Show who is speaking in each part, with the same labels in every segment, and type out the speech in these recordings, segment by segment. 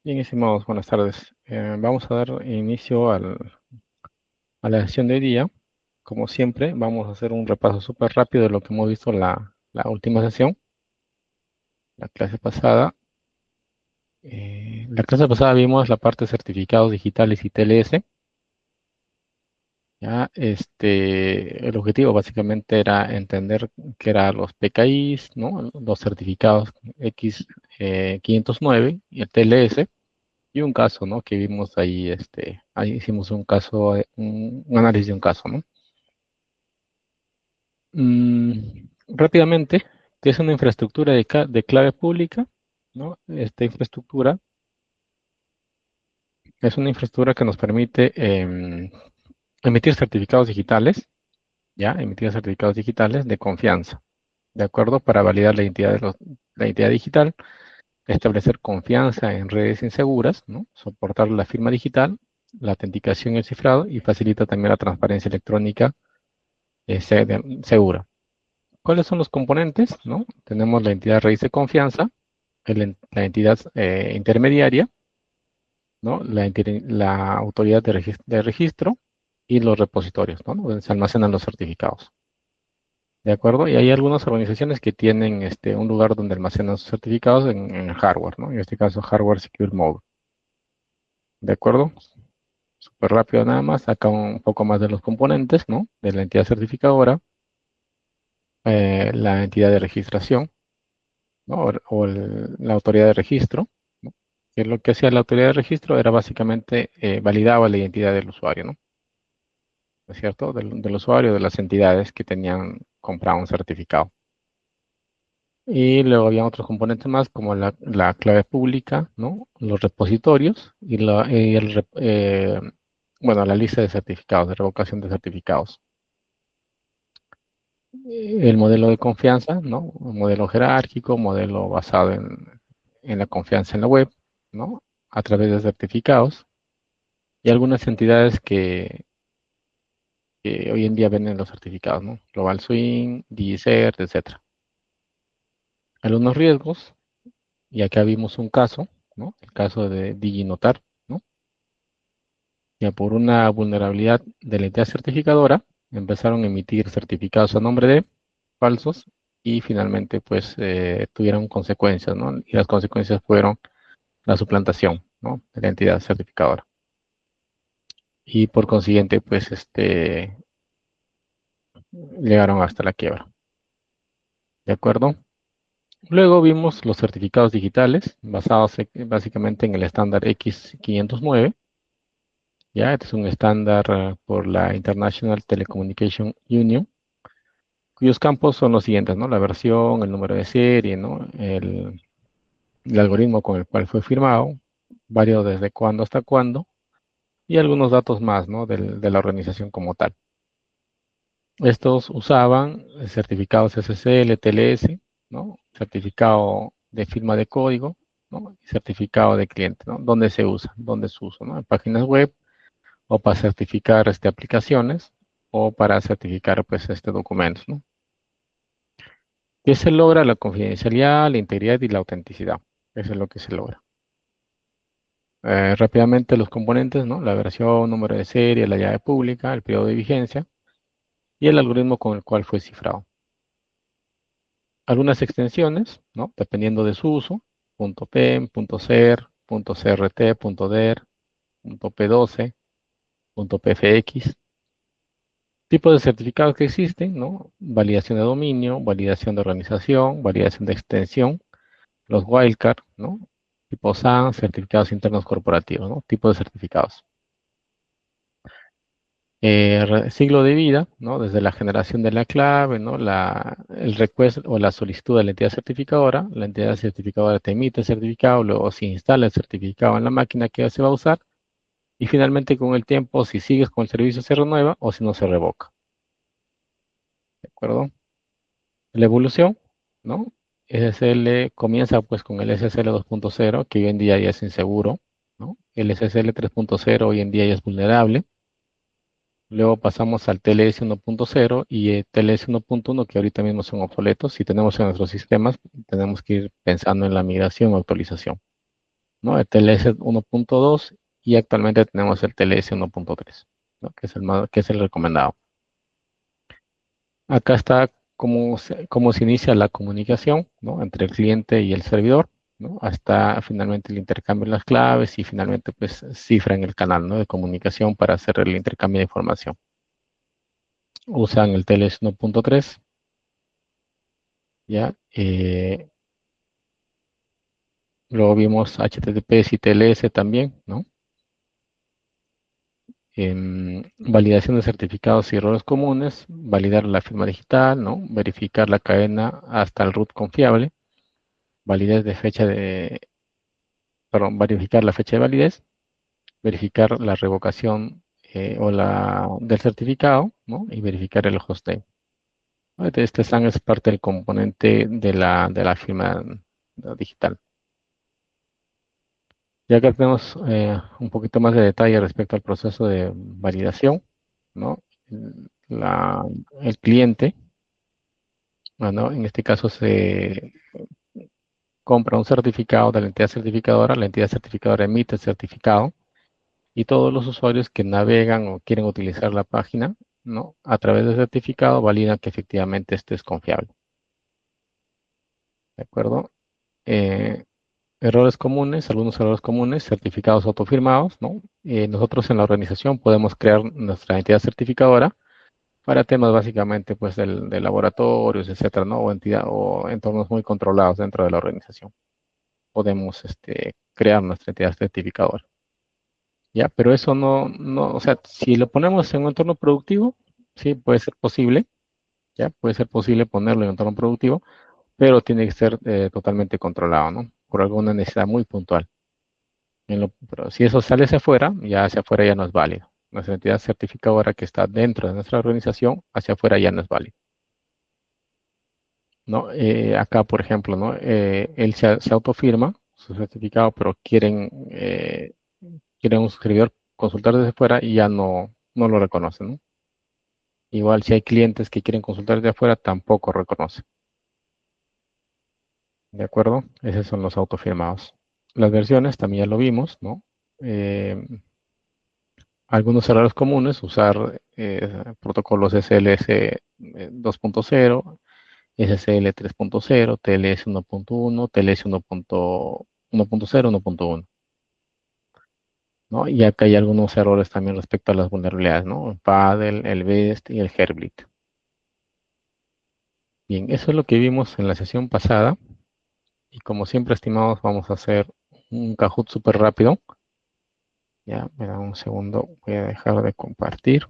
Speaker 1: Bien, estimados, buenas tardes. Vamos a dar inicio a la sesión de hoy día. Como siempre, vamos a hacer un repaso súper rápido de lo que hemos visto en la última sesión, la clase pasada. La clase pasada vimos la parte de certificados digitales y TLS. Ya, el objetivo básicamente era entender qué eran los PKIs, ¿no? Los certificados X 509 y el TLS. Y un caso, ¿no? Que vimos ahí, ahí hicimos un caso, un análisis de un caso, ¿no? Rápidamente, ¿qué es una infraestructura de clave pública? ¿No? Esta infraestructura es una infraestructura que nos permite emitir certificados digitales, ¿ya? Emitir certificados digitales de confianza, ¿de acuerdo? Para validar la identidad la identidad digital, establecer confianza en redes inseguras, ¿no? Soportar la firma digital, la autenticación y el cifrado, y facilita también la transparencia electrónica segura. ¿Cuáles son los componentes? ¿No? Tenemos la entidad raíz de confianza, la entidad intermediaria, ¿no? La autoridad de registro y los repositorios, ¿no? Donde se almacenan los certificados. ¿De acuerdo? Y hay algunas organizaciones que tienen un lugar donde almacenan sus certificados en hardware, ¿no? En este caso, Hardware Secure Mode. ¿De acuerdo? Súper rápido nada más, acá un poco más de los componentes, ¿no? De la entidad certificadora, la entidad de registración, ¿no? La autoridad de registro, ¿no? Que lo que hacía la autoridad de registro era básicamente validaba la identidad del usuario, ¿no? ¿No es cierto? Del usuario, de las entidades que tenían comprado un certificado. Y luego había otros componentes más como la clave pública, ¿no? Los repositorios bueno, la lista de certificados, de revocación de certificados. El modelo de confianza, ¿no? Un modelo jerárquico, modelo basado en la confianza en la web, ¿no? A través de certificados y algunas entidades que hoy en día venden los certificados, ¿no? Global Swing, DigiCert, etcétera. Algunos riesgos, y acá vimos un caso, ¿no? El caso de DigiNotar, ¿no? Ya por una vulnerabilidad de la entidad certificadora, empezaron a emitir certificados a nombre de falsos y finalmente pues tuvieron consecuencias, ¿no? Y las consecuencias fueron la suplantación, ¿no? De la entidad certificadora. Y por consiguiente pues llegaron hasta la quiebra. ¿De acuerdo? Luego vimos los certificados digitales basados básicamente en el estándar X509. Ya, este es un estándar por la International Telecommunication Union, cuyos campos son los siguientes, ¿no? La versión, el número de serie, ¿no? El algoritmo con el cual fue firmado, varios desde cuándo hasta cuándo, y algunos datos más, ¿no? De la organización como tal. Estos usaban certificados SSL, TLS, ¿no? Certificado de firma de código, ¿no? Y certificado de cliente, ¿no? ¿Dónde se usa? ¿Dónde se usa? ¿No? En páginas web o para certificar aplicaciones o para certificar pues documentos, ¿no? ¿Qué se logra? La confidencialidad, la integridad y la autenticidad. Eso es lo que se logra. Rápidamente los componentes, ¿no? La versión, número de serie, la llave pública, el periodo de vigencia y el algoritmo con el cual fue cifrado. Algunas extensiones, ¿no? Dependiendo de su uso, .pem, .cer, .crt, .der, .p12, .pfx. Tipos de certificados que existen, ¿no? Validación de dominio, validación de organización, validación de extensión, los wildcard, ¿no? Tipo SAN, certificados internos corporativos, ¿no? Tipos de certificados. Ciclo de vida, ¿no? Desde la generación de la clave, ¿no? El request o la solicitud de la entidad certificadora te emite el certificado, luego se instala el certificado en la máquina que se va a usar y finalmente con el tiempo, si sigues con el servicio, se renueva o si no, se revoca. ¿De acuerdo? La evolución, ¿no? SSL comienza pues con el SSL 2.0, que hoy en día ya es inseguro, ¿no? El SSL 3.0 hoy en día ya es vulnerable. Luego pasamos al TLS 1.0 y el TLS 1.1, que ahorita mismo son obsoletos. Si tenemos en nuestros sistemas, tenemos que ir pensando en la migración o actualización. ¿no? El TLS 1.2 y actualmente tenemos el TLS 1.3, ¿no? Que es el recomendado. Acá está cómo se inicia la comunicación, ¿no? Entre el cliente y el servidor, ¿no? Hasta finalmente el intercambio de las claves y finalmente pues cifran el canal, ¿no? De comunicación para hacer el intercambio de información. Usan el TLS 1.3, ¿ya? Luego vimos HTTPS y TLS también, ¿no? Validación de certificados y errores comunes, validar la firma digital, ¿no? Verificar la cadena hasta el root confiable, validez de fecha de, perdón, verificar la fecha de validez, verificar la revocación del certificado, ¿no? Y verificar el hostname. Este SAN es parte del componente de la firma digital. Ya que tenemos un poquito más de detalle respecto al proceso de validación, ¿no? La- el cliente, bueno, en este caso se compra un certificado de la entidad certificadora emite el certificado y todos los usuarios que navegan o quieren utilizar la página, ¿no? A través del certificado validan que efectivamente este es confiable, ¿de acuerdo? Eh, algunos errores comunes, certificados autofirmados, ¿no? Nosotros en la organización podemos crear nuestra entidad certificadora para temas básicamente pues de laboratorios, etcétera, ¿no? O entornos muy controlados dentro de la organización. Podemos crear nuestra entidad certificadora. Ya, pero eso o sea, si lo ponemos en un entorno productivo, sí, puede ser posible, ya, puede ser posible ponerlo en un entorno productivo, pero tiene que ser totalmente controlado, ¿no? Por alguna necesidad muy puntual. Pero si eso sale hacia afuera ya no es válido. Nuestra entidad certificadora que está dentro de nuestra organización, hacia afuera ya no es válido, ¿no? Acá, por ejemplo, ¿no? Él se autofirma su certificado, pero quieren un servidor consultar desde fuera y ya no lo reconocen, ¿no? Igual si hay clientes que quieren consultar desde afuera, tampoco reconocen. ¿De acuerdo? Esos son los autofirmados. Las versiones también ya lo vimos, ¿no? Eh, Algunos errores comunes, usar protocolos SLS 2.0, SSL 3.0, TLS 1.1, TLS 1.0, 1.1, ¿no? Y acá hay algunos errores también respecto a las vulnerabilidades, ¿no? El PADL, el BEST y el Herblit. Bien, eso es lo que vimos en la sesión pasada. Y como siempre, estimados, vamos a hacer un Kahoot súper rápido. Ya, me da un segundo. Voy a dejar de compartir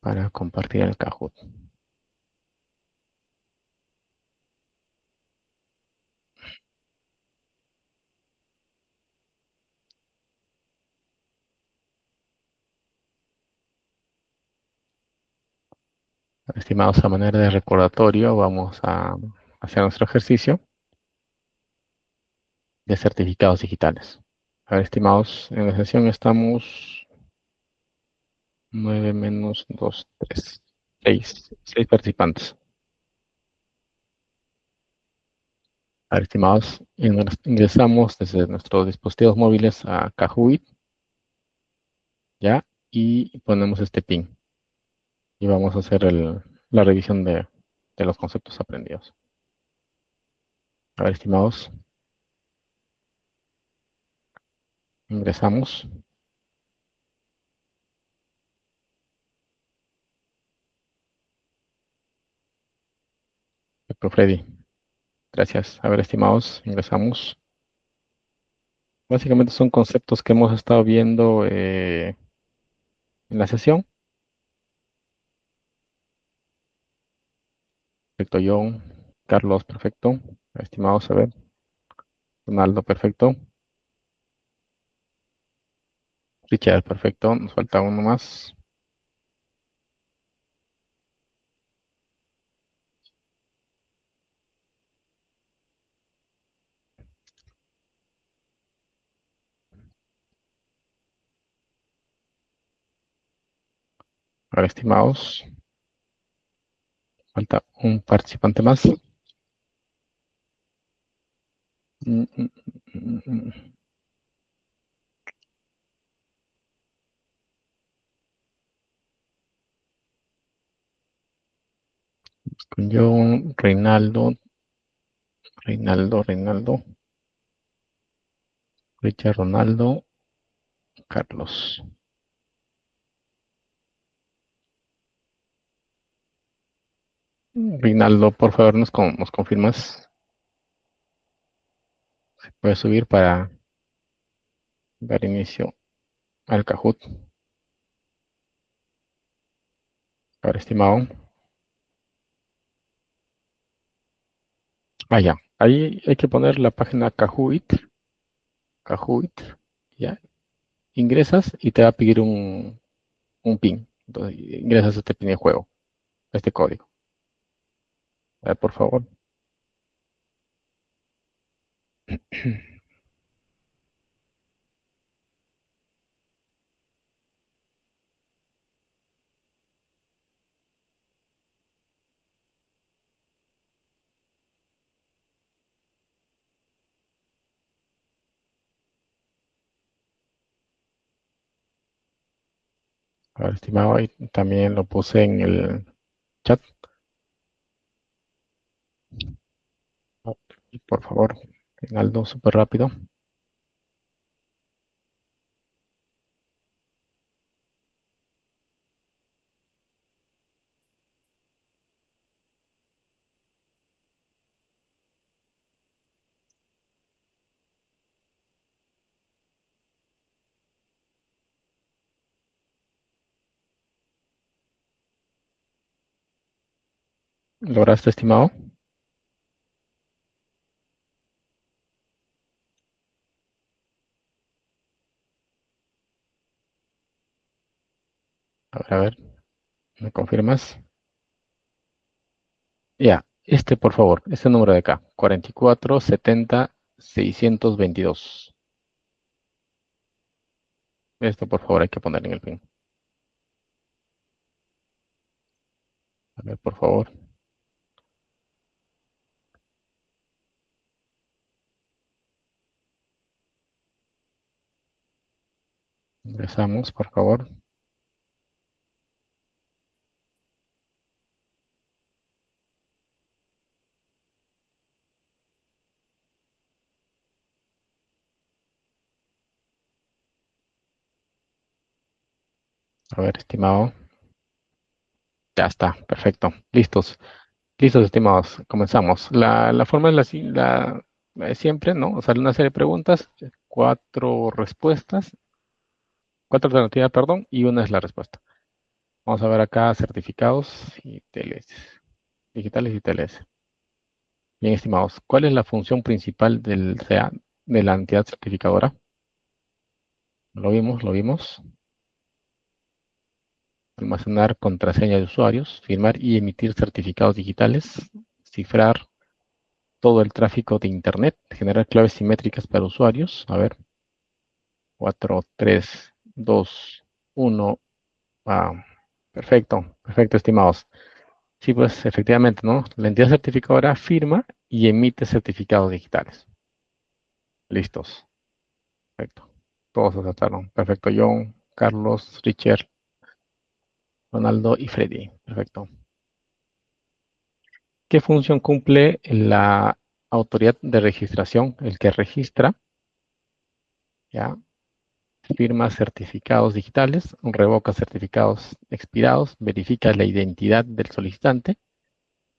Speaker 1: para compartir el Kahoot. Estimados, a manera de recordatorio, vamos a hacer nuestro ejercicio de certificados digitales. A ver, estimados, en la sesión estamos 9 menos 2, 3, 6 participantes. A ver, estimados, ingresamos desde nuestros dispositivos móviles a Kahoot, ¿ya? Y ponemos este pin. Y vamos a hacer la revisión de los conceptos aprendidos. A ver, estimados, ingresamos. Doctor Freddy, gracias. A ver, estimados, ingresamos. Básicamente son conceptos que hemos estado viendo en la sesión. Perfecto, John. Carlos, perfecto. Estimados, a ver. Ronaldo, perfecto. Richard, perfecto. Nos falta uno más. A ver, estimados, falta un participante más. Mm, mm, mm, mm. Con John, Reinaldo, Richard, Ronaldo, Carlos. Reinaldo, por favor, nos confirmas. Puedes subir para dar inicio al Kahoot. Ahora, estimado. Ah, ya. Ahí hay que poner la página Kahoot, ya. Ingresas y te va a pedir un PIN. Entonces, ingresas este PIN de juego, este código. A ver, por favor. A ver, estimado, ahí también lo puse en el chat. Por favor, Reinaldo, súper rápido. ¿Lograste, estimado? A ver, ¿me confirmas? Ya, este, por favor, este número de acá, 4470-622. Esto, por favor, hay que poner en el PIN. A ver, por favor, ingresamos, por favor. A ver, estimado. Ya está, perfecto. Listos. Listos, estimados. Comenzamos. La forma es la de siempre, ¿no? O sea, una serie de preguntas, cuatro respuestas, cuatro alternativas, perdón, y una es la respuesta. Vamos a ver acá certificados y TLS, digitales y TLS. Bien, estimados, ¿cuál es la función principal del CEA, de la entidad certificadora? Lo vimos. Almacenar contraseña de usuarios, firmar y emitir certificados digitales, cifrar todo el tráfico de Internet, generar claves simétricas para usuarios. A ver, 4, 3, 2, 1. Ah, perfecto, perfecto, estimados. Sí, pues efectivamente, ¿no? La entidad certificadora firma y emite certificados digitales. Listos. Perfecto. Todos acertaron. Perfecto. John, Carlos, Richard, Ronaldo y Freddy. Perfecto. ¿Qué función cumple la autoridad de registración? El que registra, ¿ya? Firma certificados digitales, revoca certificados expirados, verifica la identidad del solicitante,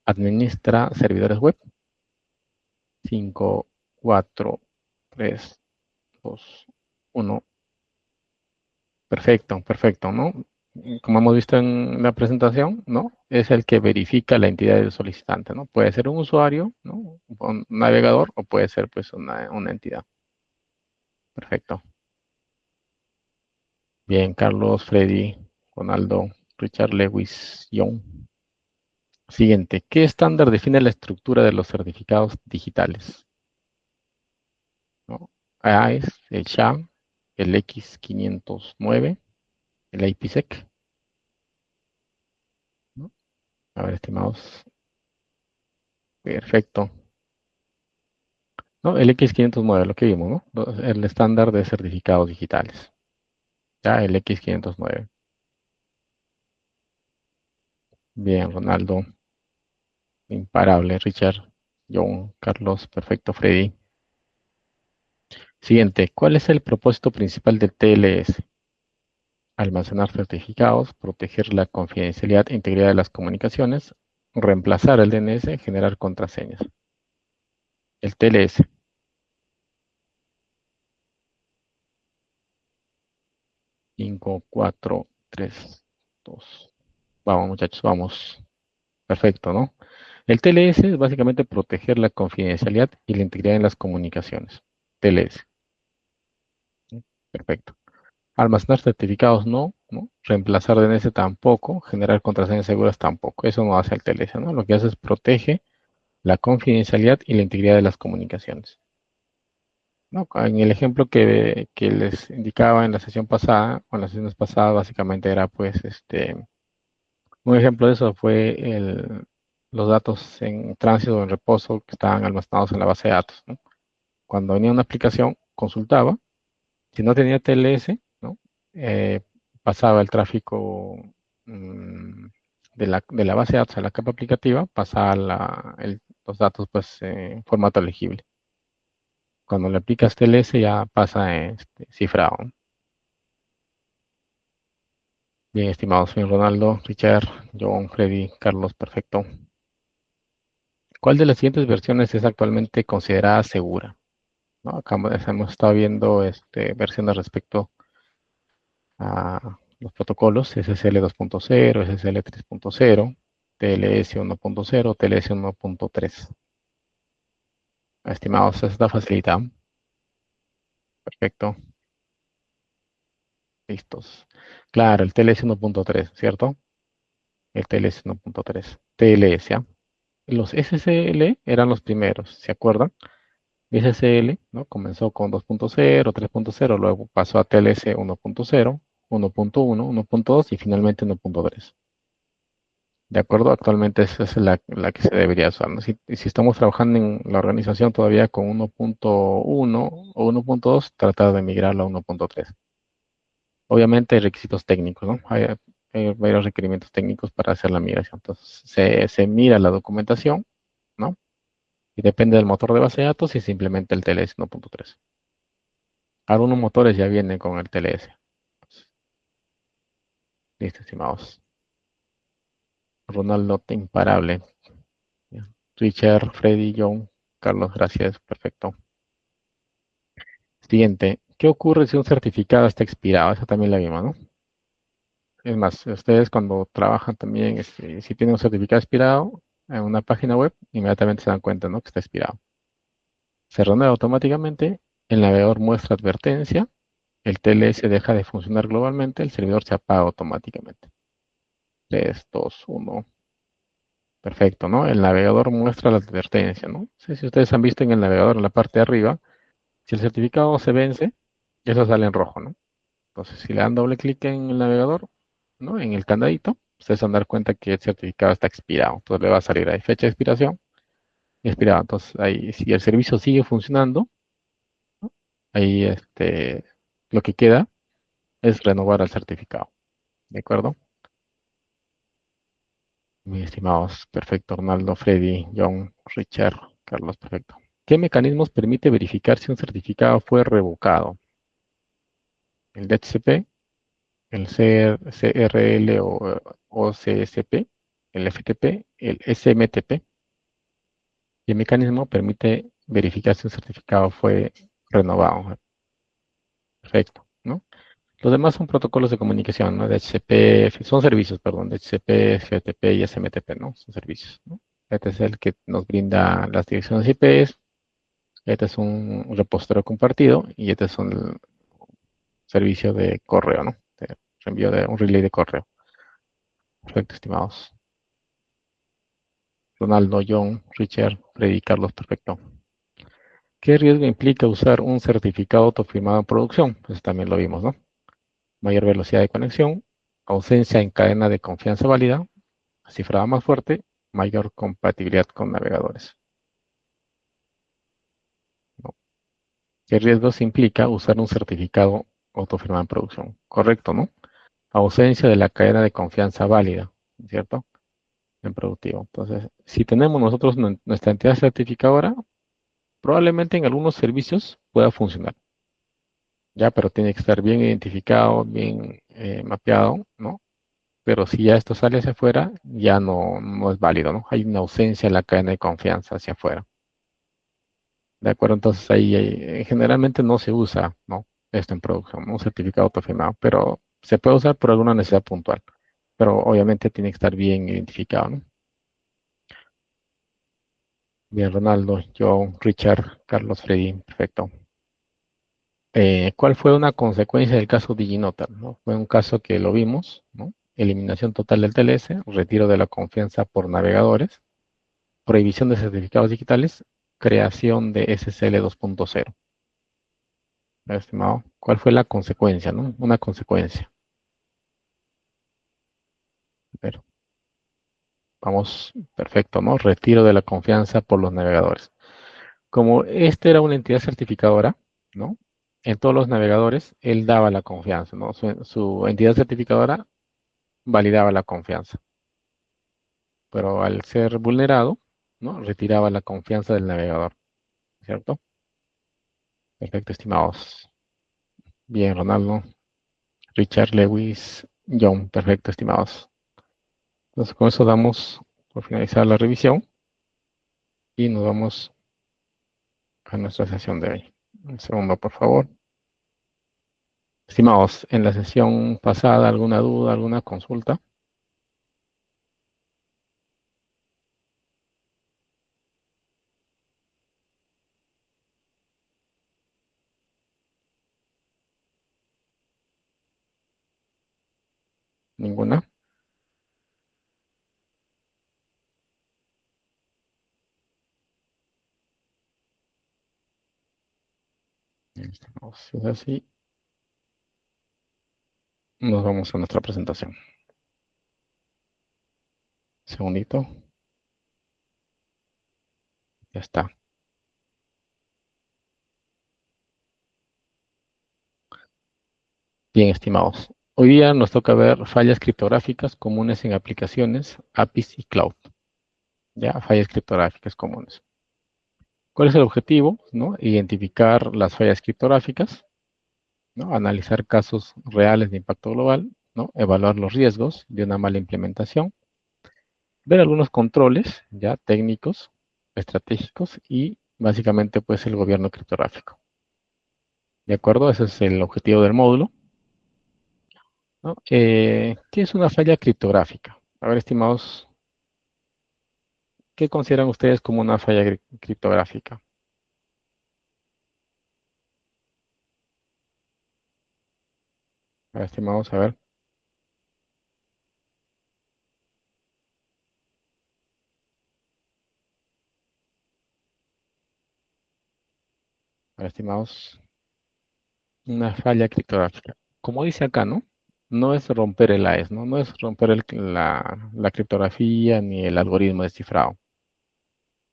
Speaker 1: administra servidores web. 5, 4, 3, 2, 1. Perfecto, perfecto, ¿no? Como hemos visto en la presentación, ¿no? Es el que verifica la identidad del solicitante, ¿no? Puede ser un usuario, ¿no? Un navegador o puede ser pues una entidad. Perfecto. Bien, Carlos, Freddy, Ronaldo, Richard, Lewis, John. Siguiente. ¿Qué estándar define la estructura de los certificados digitales? ¿No? A es el SHA, el X509, el IPsec, ¿no? A ver, estimados. Perfecto. ¿no? El X509, lo que vimos, ¿no? El estándar de certificados digitales. Ya, el X509. Bien, Ronaldo. Imparable, Richard. John, Carlos, perfecto, Freddy. Siguiente, ¿cuál es el propósito principal del TLS? Almacenar certificados, proteger la confidencialidad e integridad de las comunicaciones, reemplazar el DNS, generar contraseñas. El TLS. 5, 4, 3, 2. Vamos, muchachos, vamos. Perfecto, ¿no? El TLS es básicamente proteger la confidencialidad y la integridad en las comunicaciones. TLS. Perfecto. Almacenar certificados no, ¿no? Reemplazar DNS tampoco, generar contraseñas seguras tampoco. Eso no hace el TLS, ¿no? Lo que hace es protege la confidencialidad y la integridad de las comunicaciones, ¿no? En el ejemplo que les indicaba en la sesión pasada, o en las sesiones pasadas, básicamente era pues un ejemplo de eso fue los datos en tránsito o en reposo que estaban almacenados en la base de datos, ¿no? Cuando venía una aplicación, consultaba. Si no tenía TLS, ¿no? Pasaba el tráfico mm, de la base de datos a la capa aplicativa, pasaba los datos pues, en formato legible. Cuando le aplicas TLS ya pasa cifrado. Bien, estimados, soy Ronaldo, Richard, John, Freddy, Carlos, perfecto. ¿Cuál de las siguientes versiones es actualmente considerada segura? ¿No? Acá hemos estado viendo versiones respecto a los protocolos SSL 2.0, SSL 3.0, TLS 1.0, TLS 1.3. Estimados, esta está facilita. Perfecto. Listos. Claro, el TLS 1.3, ¿cierto? El TLS 1.3. TLS, ¿ah? Los SSL eran los primeros, ¿se acuerdan? SSL, ¿no? Comenzó con 2.0, 3.0, luego pasó a TLS 1.0, 1.1, 1.2 y finalmente 1.3. De acuerdo, actualmente esa es la que se debería usar, ¿no? Si estamos trabajando en la organización todavía con 1.1 o 1.2, tratar de migrarlo a 1.3. Obviamente hay requisitos técnicos, ¿no? Hay varios requerimientos técnicos para hacer la migración. Entonces, se mira la documentación, ¿no? Y depende del motor de base de datos y simplemente el TLS 1.3. Algunos motores ya vienen con el TLS. Listo, estimados. Ronaldo, imparable. Richard, Freddy, John, Carlos, gracias. Perfecto. Siguiente. ¿Qué ocurre si un certificado está expirado? Esa también la vimos, ¿no? Es más, ustedes cuando trabajan también, si tienen un certificado expirado en una página web, inmediatamente se dan cuenta, ¿no? Que está expirado. Se renueva automáticamente, el navegador muestra advertencia, el TLS deja de funcionar globalmente, el servidor se apaga automáticamente. 3, 2, 1. Perfecto, ¿no? El navegador muestra la advertencia, ¿no? No sé si ustedes han visto en el navegador en la parte de arriba, si el certificado se vence, eso sale en rojo, ¿no? Entonces, si le dan doble clic en el navegador, ¿no? En el candadito, ustedes se van a dar cuenta que el certificado está expirado. Entonces le va a salir ahí fecha de expiración, expirado. Entonces, ahí, si el servicio sigue funcionando, ¿no? Ahí lo que queda es renovar el certificado. ¿De acuerdo? Mis estimados, perfecto, Arnaldo, Freddy, John, Richard, Carlos, perfecto. ¿Qué mecanismos permite verificar si un certificado fue revocado? ¿El DHCP, el CRL o CSP, el FTP, el SMTP? Y el mecanismo permite verificar si un certificado fue renovado. Perfecto, ¿no? Los demás son protocolos de comunicación, ¿no? DHCP, son servicios, perdón, DHCP, FTP y SMTP, ¿no? Son servicios, ¿no? Este es el que nos brinda las direcciones IPs, este es un repositorio compartido y este es un servicio de correo, ¿no? De envío de un relay de correo. Perfecto, estimados. Ronaldo, John, Richard, Freddy, Carlos, perfecto. ¿Qué riesgo implica usar un certificado autofirmado en producción? Pues también lo vimos, ¿no? Mayor velocidad de conexión, ausencia en cadena de confianza válida, cifrada más fuerte, mayor compatibilidad con navegadores. ¿Qué riesgos implica usar un certificado autofirmado en producción? Correcto, ¿no? Ausencia de la cadena de confianza válida, ¿cierto? En productivo. Entonces, si tenemos nosotros nuestra entidad certificadora, probablemente en algunos servicios pueda funcionar, ya, pero tiene que estar bien identificado, bien mapeado, ¿no? Pero si ya esto sale hacia afuera, ya no es válido, ¿no? Hay una ausencia en la cadena de confianza hacia afuera. ¿De acuerdo? Entonces ahí generalmente no se usa, ¿no? Esto en producción, ¿no? Un certificado autofirmado, pero se puede usar por alguna necesidad puntual. Pero obviamente tiene que estar bien identificado, ¿no? Bien, Ronaldo, John, Richard, Carlos, Freddy, perfecto. ¿Cuál fue una consecuencia del caso DigiNotar? ¿No? Fue un caso que lo vimos, ¿no? Eliminación total del TLS, retiro de la confianza por navegadores, prohibición de certificados digitales, creación de SSL 2.0. Estimado, ¿cuál fue la consecuencia, no? Una consecuencia. Pero vamos, perfecto, ¿no? Retiro de la confianza por los navegadores. Como este era una entidad certificadora, ¿no? En todos los navegadores, él daba la confianza, ¿no? Su entidad certificadora validaba la confianza, pero al ser vulnerado, ¿no? Retiraba la confianza del navegador, ¿cierto? Perfecto, estimados. Bien, Ronaldo, Richard, Lewis, John, perfecto, estimados. Entonces, con eso damos por finalizar la revisión y nos vamos a nuestra sesión de hoy. Un segundo, por favor. Estimados, en la sesión pasada, ¿alguna duda, alguna consulta? ¿Ninguna? Estimados, si es así, nos vamos a nuestra presentación. Segundito, ya está. Bien, estimados. Hoy día nos toca ver fallas criptográficas comunes en aplicaciones, APIs y cloud. Ya, fallas criptográficas comunes. ¿Cuál es el objetivo? ¿No? Identificar las fallas criptográficas, ¿no? Analizar casos reales de impacto global, ¿no? Evaluar los riesgos de una mala implementación, ver algunos controles ya técnicos, estratégicos y básicamente pues el gobierno criptográfico. ¿De acuerdo? Ese es el objetivo del módulo, ¿no? ¿Qué es una falla criptográfica? A ver, estimados, ¿qué consideran ustedes como una falla criptográfica? A ver, estimados, a ver, estimados, una falla criptográfica. Como dice acá, ¿no? No es romper el AES, ¿no? No es romper la criptografía ni el algoritmo descifrado.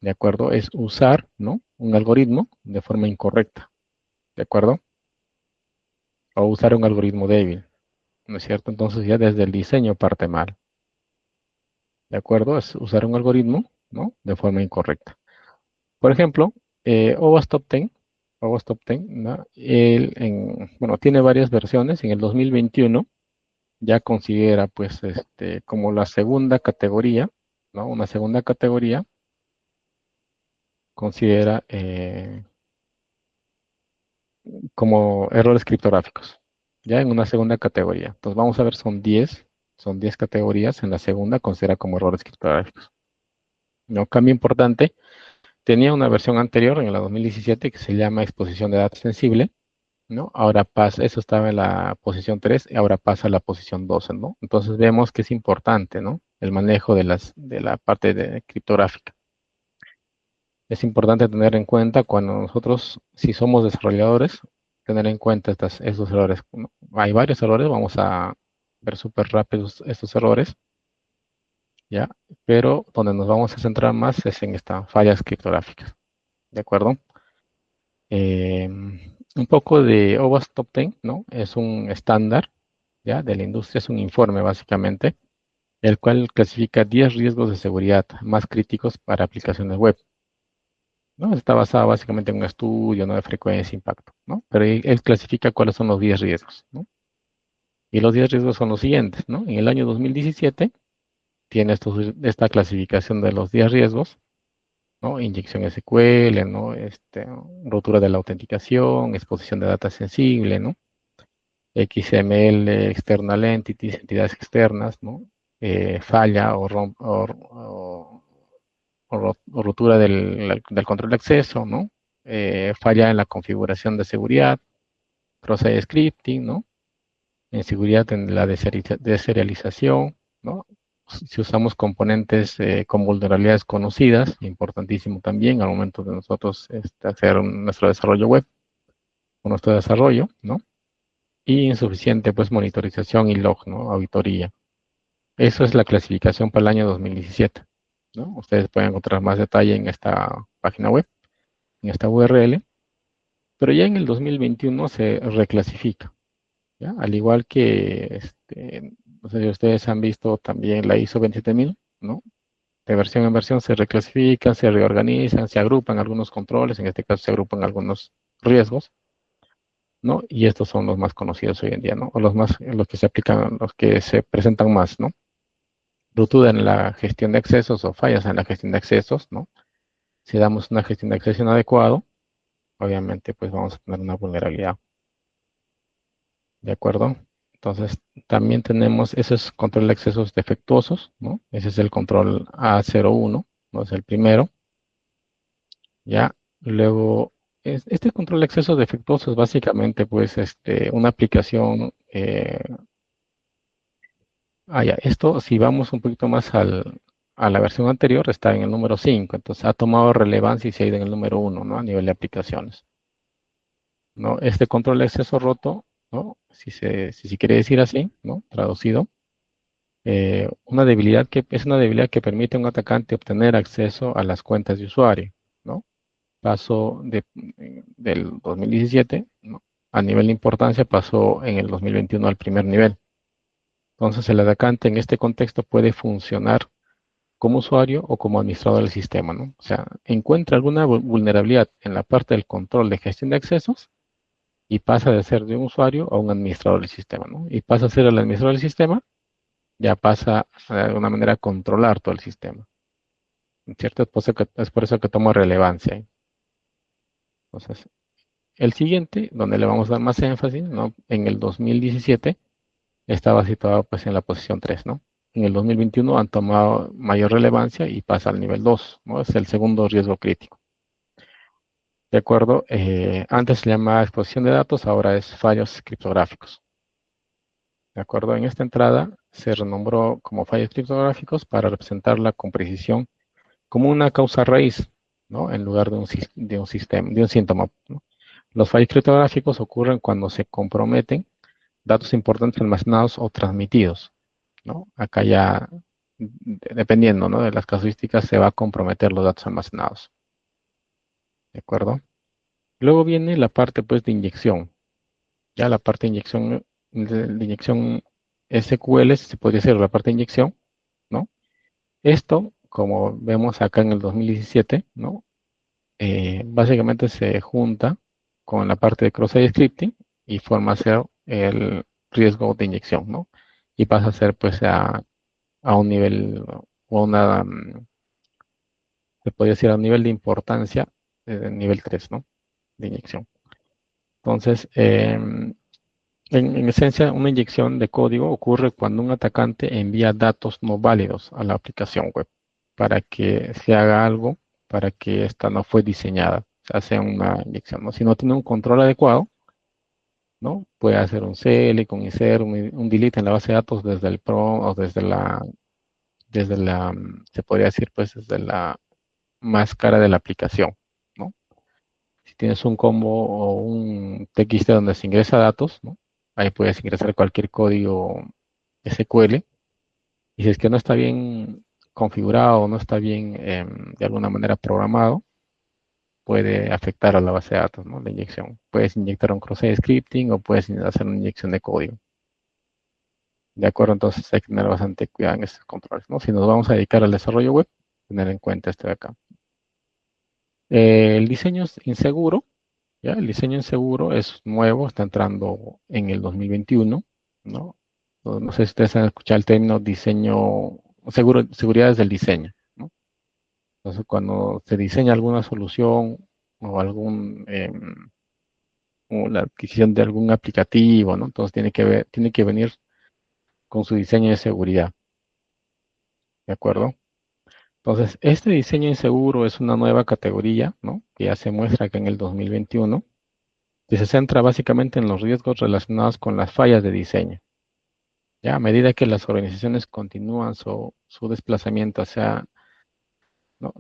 Speaker 1: ¿De acuerdo? Es usar, ¿no? Un algoritmo de forma incorrecta. ¿De acuerdo? O usar un algoritmo débil. ¿No es cierto? Entonces ya desde el diseño parte mal. ¿De acuerdo? Es usar un algoritmo, ¿no? De forma incorrecta. Por ejemplo, OWASP Top 10, OWASP Top 10, ¿no? Bueno, tiene varias versiones. En el 2021 ya considera, pues, como la segunda categoría, ¿no? Una segunda categoría considera como errores criptográficos, ya en una segunda categoría. Entonces vamos a ver, son 10 categorías. En la segunda considera como errores criptográficos. No, cambio importante. Tenía una versión anterior, en la 2017, que se llama exposición de datos sensible, ¿no? Ahora pasa, eso estaba en la posición 3 y ahora pasa a la posición 12, ¿no? Entonces vemos que es importante, ¿no? El manejo de la parte de criptográfica. Es importante tener en cuenta cuando nosotros, si somos desarrolladores, tener en cuenta estos errores, ¿no? Hay varios errores, vamos a ver súper rápidos estos errores, ¿ya? Pero donde nos vamos a centrar más es en estas fallas criptográficas, ¿de acuerdo? Un poco de OWASP Top 10, ¿no? Es un estándar, ¿ya? De la industria, es un informe básicamente, el cual clasifica 10 riesgos de seguridad más críticos para aplicaciones web, ¿no? Está basado básicamente en un estudio, ¿no? De frecuencia e impacto, ¿no? Pero él clasifica cuáles son los 10 riesgos, ¿no? Y los 10 riesgos son los siguientes, ¿no? En el año 2017 tiene esta clasificación de los 10 riesgos, ¿no? Inyección SQL, ¿no? Rotura de la autenticación, exposición de data sensible, ¿no? XML, external entities, entidades externas, ¿no? Falla o rotura del control de acceso, ¿no? Falla en la configuración de seguridad, cross-site scripting, ¿no? Inseguridad en la deserialización, ¿no? Si usamos componentes con vulnerabilidades conocidas, importantísimo también al momento de nosotros hacer nuestro desarrollo web o nuestro desarrollo, ¿no? Y insuficiente, pues, monitorización y log, ¿no? Auditoría. Eso es la clasificación para el año 2017, ¿no? Ustedes pueden encontrar más detalle en esta página web, en esta URL, pero ya en el 2021 se reclasifica, ¿ya? Al igual que, no sé si ustedes han visto también la ISO 27000, ¿no? De versión en versión se reclasifican, se reorganizan, se agrupan algunos controles, en este caso se agrupan algunos riesgos, ¿no? Y estos son los más conocidos hoy en día, ¿no? O los que se aplican, los que se presentan más, ¿no? Ruptura en la gestión de accesos o fallas en la gestión de accesos, ¿no? Si damos una gestión de acceso inadecuado, obviamente pues vamos a tener una vulnerabilidad, ¿de acuerdo? Entonces también tenemos esos control de accesos defectuosos, ¿no? Ese es el control A01, ¿no? Es el primero, ¿ya? Luego, este control de accesos defectuosos es básicamente pues una aplicación, ya, esto si vamos un poquito más a la versión anterior, está en el número 5, entonces ha tomado relevancia y se ha ido en el número 1, ¿no? A nivel de aplicaciones, ¿no? Este control de acceso roto, ¿no? Si se quiere decir así, ¿no? Traducido, es una debilidad que permite a un atacante obtener acceso a las cuentas de usuario, ¿no? Pasó del 2017, ¿no? A nivel de importancia, pasó en el 2021 al primer nivel. Entonces, el atacante en este contexto puede funcionar como usuario o como administrador del sistema, ¿no? O sea, encuentra alguna vulnerabilidad en la parte del control de gestión de accesos y pasa de ser de un usuario a un administrador del sistema, ¿no? Y pasa a ser el administrador del sistema, ya pasa de alguna manera a controlar todo el sistema, ¿cierto? Es por eso que toma relevancia, ¿eh? Entonces, el siguiente, donde le vamos a dar más énfasis, ¿no? En el 2017 estaba situado pues en la posición 3, ¿no? En el 2021 han tomado mayor relevancia y pasa al nivel 2, ¿no? Es el segundo riesgo crítico. ¿De acuerdo? Antes se llamaba exposición de datos, ahora es fallos criptográficos. ¿De acuerdo? En esta entrada se renombró como fallos criptográficos para representarla con precisión como una causa raíz, ¿no? En lugar de un sistema, de un síntoma, ¿no? Los fallos criptográficos ocurren cuando se comprometen datos importantes almacenados o transmitidos, ¿no? Acá ya, dependiendo, ¿no? De las casuísticas, se va a comprometer los datos almacenados, ¿de acuerdo? Luego viene la parte, pues, de inyección. Ya la parte de inyección SQL, si se podría decir, la parte de inyección, ¿no? Esto, como vemos acá en el 2017, ¿no? Básicamente se junta con la parte de cross-site scripting y forma a ser el riesgo de inyección, ¿no? Y pasa a ser, pues, a un nivel o se podría decir a un nivel de importancia, nivel 3, ¿no? De inyección. Entonces, en esencia, una inyección de código ocurre cuando un atacante envía datos no válidos a la aplicación web para que se haga algo para que esta no fue diseñada. Se hace una inyección, ¿no? Si no tiene un control adecuado, ¿no? Puede hacer un select, un insert, un delete en la base de datos desde el PROM o se podría decir, pues, desde la máscara de la aplicación, ¿no? Si tienes un combo o un TXT donde se ingresa datos, ¿no? Ahí puedes ingresar cualquier código SQL. Y si es que no está bien configurado o no está bien de alguna manera programado, puede afectar a la base de datos, ¿no? La inyección. Puedes inyectar un cross-site scripting o puedes hacer una inyección de código. ¿De acuerdo? Entonces hay que tener bastante cuidado en estos controles, ¿no? Si nos vamos a dedicar al desarrollo web, tener en cuenta este de acá. El diseño es inseguro, ¿ya? El diseño inseguro es nuevo, está entrando en el 2021, ¿no? No sé si ustedes han escuchado el término diseño, seguridad desde el diseño, ¿no? Entonces, cuando se diseña alguna solución o o la adquisición de algún aplicativo, ¿no? Entonces tiene que venir con su diseño de seguridad, ¿de acuerdo? Entonces, este diseño inseguro es una nueva categoría, ¿no? Que ya se muestra acá en el 2021, que se centra básicamente en los riesgos relacionados con las fallas de diseño. Ya a medida que las organizaciones continúan su desplazamiento hacia, ¿no?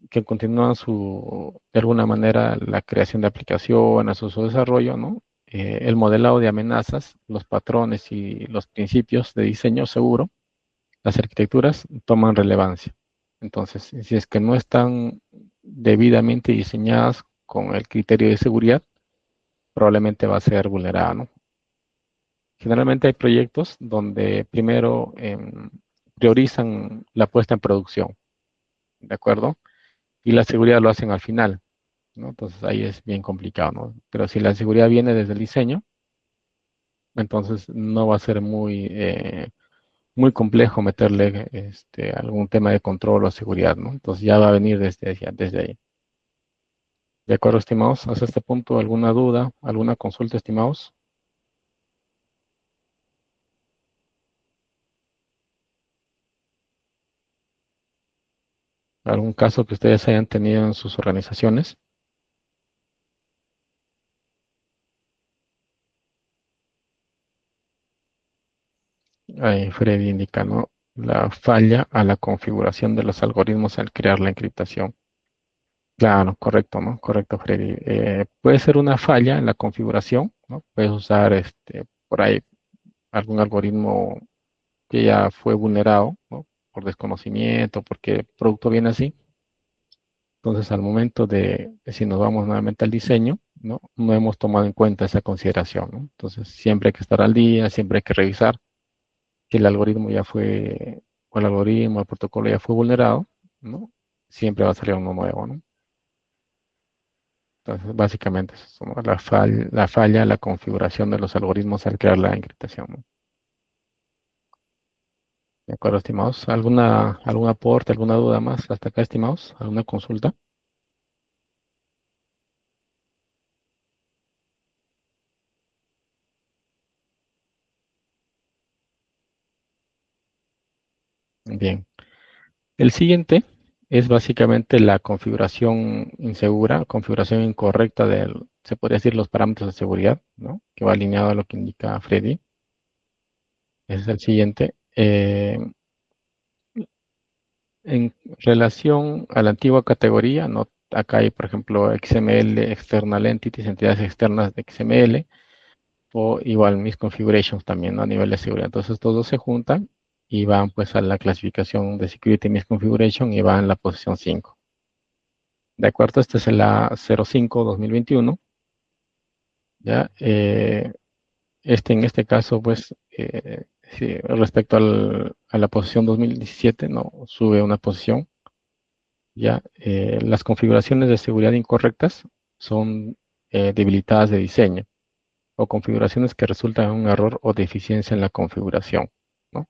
Speaker 1: Que continúan de alguna manera, la creación de aplicaciones o su desarrollo, ¿no? El modelado de amenazas, los patrones y los principios de diseño seguro, las arquitecturas toman relevancia. Entonces, si es que no están debidamente diseñadas con el criterio de seguridad, probablemente va a ser vulnerada, ¿no? Generalmente hay proyectos donde primero priorizan la puesta en producción, ¿de acuerdo? Y la seguridad lo hacen al final, ¿no? Entonces ahí es bien complicado, ¿no? Pero si la seguridad viene desde el diseño, entonces no va a ser muy complejo meterle algún tema de control o seguridad, ¿no? Entonces ya va a venir desde ahí. ¿De acuerdo, estimados? Hasta este punto, ¿alguna duda, alguna consulta, estimados? ¿Algún caso que ustedes hayan tenido en sus organizaciones? Ahí Freddy indica, ¿no? La falla a la configuración de los algoritmos al crear la encriptación. Claro, correcto, ¿no? Correcto, Freddy. Puede ser una falla en la configuración, ¿no? Puedes usar por ahí algún algoritmo que ya fue vulnerado, ¿no? Por desconocimiento, porque el producto viene así. Entonces, al momento si nos vamos nuevamente al diseño, ¿no? No hemos tomado en cuenta esa consideración, ¿no? Entonces, siempre hay que estar al día, siempre hay que revisar que el algoritmo ya fue, o el algoritmo, el protocolo ya fue vulnerado, ¿no? Siempre va a salir uno nuevo, ¿no? Entonces, básicamente es eso, ¿no? La falla, la configuración de los algoritmos al crear la encriptación, ¿no? ¿De acuerdo, estimados? ¿Algún aporte, alguna duda más hasta acá, estimados? ¿Alguna consulta? Bien. El siguiente es básicamente la configuración insegura, configuración incorrecta se podría decir, los parámetros de seguridad, ¿no? Que va alineado a lo que indica Freddy. Ese es el siguiente. En relación a la antigua categoría, ¿no? Acá hay, por ejemplo, XML, External Entities, entidades externas de XML, o igual misconfigurations también, ¿no? A nivel de seguridad. Entonces, estos dos se juntan y van pues a la clasificación de Security Misconfiguration y van en la posición 5. De acuerdo, este es el A05-2021, ¿ya? En este caso, pues, sí, respecto a la posición 2017, ¿no? Sube una posición. Ya, las configuraciones de seguridad incorrectas son debilitadas de diseño o configuraciones que resultan en un error o deficiencia en la configuración, ¿no?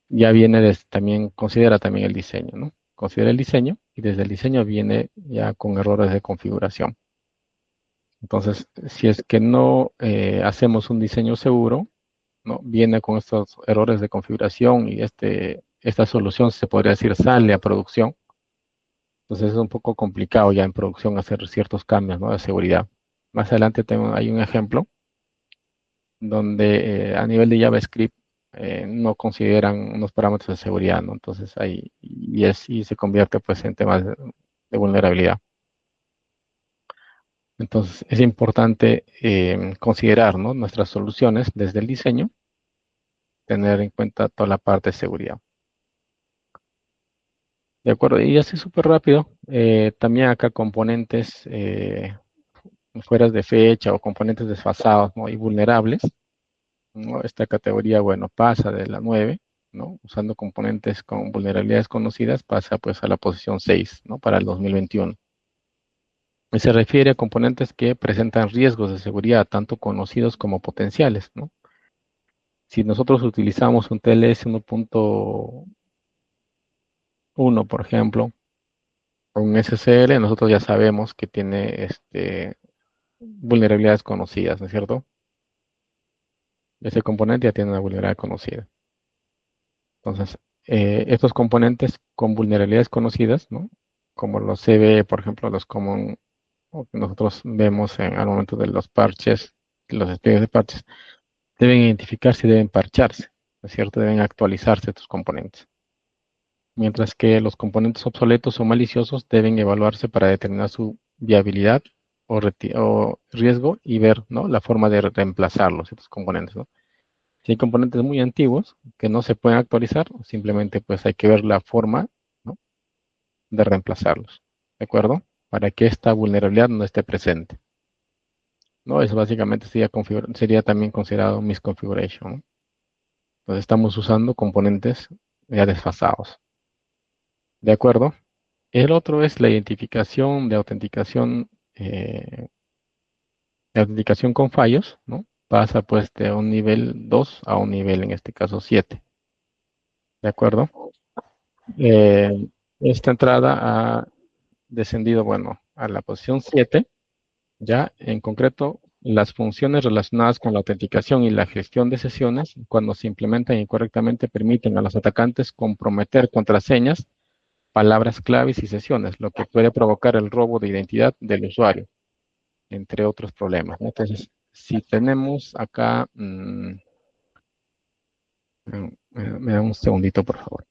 Speaker 1: Ya viene también, considera también el diseño, ¿no? Considera el diseño y desde el diseño viene ya con errores de configuración. Entonces, si es que no hacemos un diseño seguro, ¿no? Viene con estos errores de configuración y esta solución se podría decir sale a producción. Entonces es un poco complicado ya en producción hacer ciertos cambios, ¿no? De seguridad. Más adelante hay un ejemplo donde a nivel de JavaScript no consideran unos parámetros de seguridad, ¿no? Entonces ahí y se convierte pues en temas de vulnerabilidad. Entonces es importante considerar, ¿no? Nuestras soluciones desde el diseño, tener en cuenta toda la parte de seguridad. De acuerdo, y así súper rápido, también acá componentes fuera de fecha o componentes desfasados, ¿no? Y vulnerables, ¿no? Esta categoría, bueno, pasa de la 9, ¿no? Usando componentes con vulnerabilidades conocidas, pasa pues a la posición 6, ¿no? Para el 2021. Y se refiere a componentes que presentan riesgos de seguridad, tanto conocidos como potenciales, ¿no? Si nosotros utilizamos un TLS 1.1, por ejemplo, o un SSL, nosotros ya sabemos que tiene vulnerabilidades conocidas, ¿no es cierto? Ese componente ya tiene una vulnerabilidad conocida. Entonces, estos componentes con vulnerabilidades conocidas, ¿no? Como los CVE, por ejemplo, los common, o que nosotros vemos al momento de los parches, los despliegues de parches, deben identificarse y deben parcharse, ¿no es cierto? Deben actualizarse estos componentes. Mientras que los componentes obsoletos o maliciosos deben evaluarse para determinar su viabilidad o riesgo y ver, ¿no? La forma de reemplazarlos, estos componentes, ¿no? Si hay componentes muy antiguos que no se pueden actualizar, simplemente pues hay que ver la forma, ¿no? De reemplazarlos, ¿de acuerdo? Para que esta vulnerabilidad no esté presente, ¿no? Eso básicamente sería también considerado misconfiguration, ¿no? Entonces estamos usando componentes ya desfasados, ¿de acuerdo? El otro es la identificación de autenticación con fallos, ¿no? Pasa pues de un nivel 2 a un nivel, en este caso 7, ¿de acuerdo? Eh, Esta entrada ha descendido, bueno, a la posición 7, ya en concreto las funciones relacionadas con la autenticación y la gestión de sesiones, cuando se implementan incorrectamente, permiten a los atacantes comprometer contraseñas, palabras claves y sesiones, lo que puede provocar el robo de identidad del usuario, entre otros problemas, ¿no? Entonces, si tenemos acá, me da un segundito, por favor.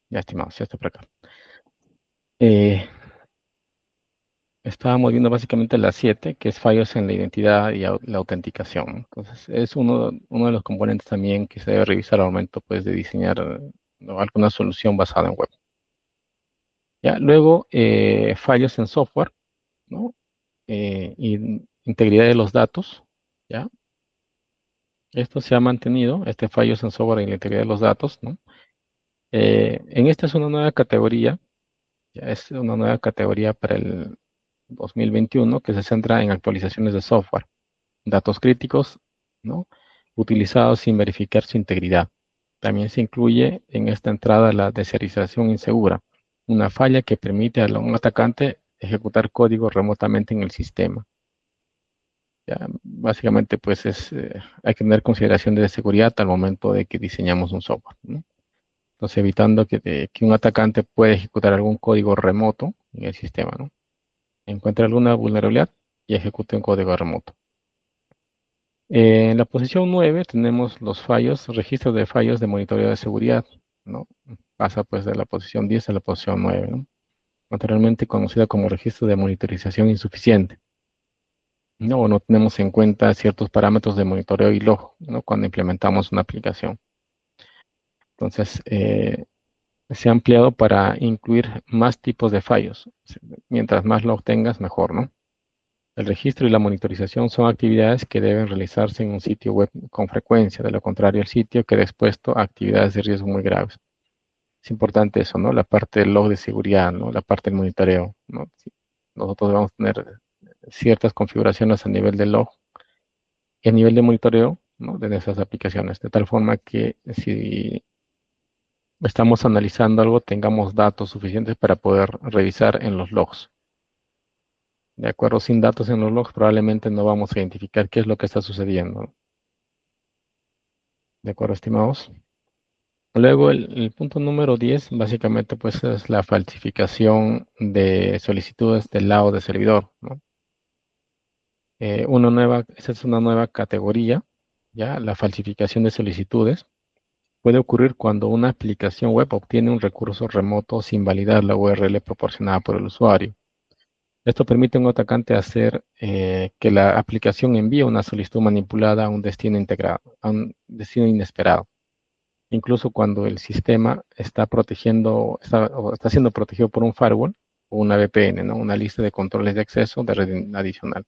Speaker 1: Ya, estimados, ya está por acá. Eh, Estábamos viendo básicamente la 7, que es fallos en la identidad y la autenticación, ¿no? Entonces, es uno de los componentes también que se debe revisar al momento pues, de diseñar, ¿no? Alguna solución basada en web. ¿Ya? Luego, fallos en software, ¿no? Y integridad de los datos, ¿ya? Esto se ha mantenido, fallos en software y la integridad de los datos, ¿no? En esta es una nueva categoría, ya es una nueva categoría para el 2021 que se centra en actualizaciones de software, datos críticos, ¿no? Utilizados sin verificar su integridad. También se incluye en esta entrada la deserialización insegura, una falla que permite a un atacante ejecutar código remotamente en el sistema. Ya, básicamente, pues hay que tener consideración de seguridad al momento de que diseñamos un software, ¿no? Entonces, evitando que un atacante pueda ejecutar algún código remoto en el sistema, ¿no? Encuentre alguna vulnerabilidad y ejecute un código remoto. En la posición 9 tenemos los fallos, registros de fallos de monitoreo de seguridad, ¿no? Pasa pues de la posición 10 a la posición 9, ¿no? Anteriormente conocida como registro de monitorización insuficiente, ¿no? O no tenemos en cuenta ciertos parámetros de monitoreo y log, ¿no? Cuando implementamos una aplicación. Entonces, se ha ampliado para incluir más tipos de fallos. Mientras más log tengas, mejor, ¿no? El registro y la monitorización son actividades que deben realizarse en un sitio web con frecuencia. De lo contrario, el sitio queda expuesto a actividades de riesgo muy graves. Es importante eso, ¿no? La parte del log de seguridad, ¿no? La parte del monitoreo, ¿no? Sí. Nosotros vamos a tener ciertas configuraciones a nivel de log y a nivel de monitoreo, ¿no? De esas aplicaciones, de tal forma que si estamos analizando algo, tengamos datos suficientes para poder revisar en los logs. De acuerdo, sin datos en los logs, probablemente no vamos a identificar qué es lo que está sucediendo. De acuerdo, estimados. Luego, el punto número 10, básicamente, pues es la falsificación de solicitudes del lado del servidor, ¿no? Esa es una nueva categoría, ¿ya? La falsificación de solicitudes. Puede ocurrir cuando una aplicación web obtiene un recurso remoto sin validar la URL proporcionada por el usuario. Esto permite a un atacante hacer que la aplicación envíe una solicitud manipulada a un destino integrado, a un destino inesperado, incluso cuando el sistema está o está siendo protegido por un firewall o una VPN, ¿no? Una lista de controles de acceso de red adicional.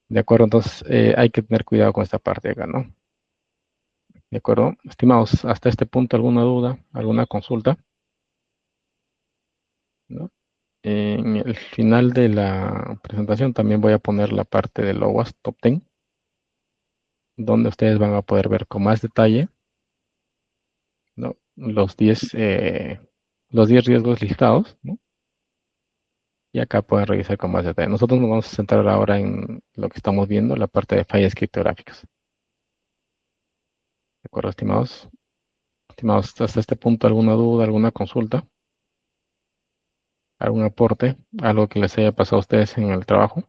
Speaker 1: ¿De acuerdo? Entonces hay que tener cuidado con esta parte acá, ¿no? ¿De acuerdo? Estimados, hasta este punto, ¿alguna duda? ¿Alguna consulta? ¿No? En el final de la presentación también voy a poner la parte del OWASP Top 10, donde ustedes van a poder ver con más detalle, ¿no? Los 10 riesgos listados, ¿no? Y acá pueden revisar con más detalle. Nosotros nos vamos a centrar ahora en lo que estamos viendo, la parte de fallas criptográficas. ¿De acuerdo, estimados? Estimados, hasta este punto, ¿alguna duda, alguna consulta, algún aporte, algo que les haya pasado a ustedes en el trabajo?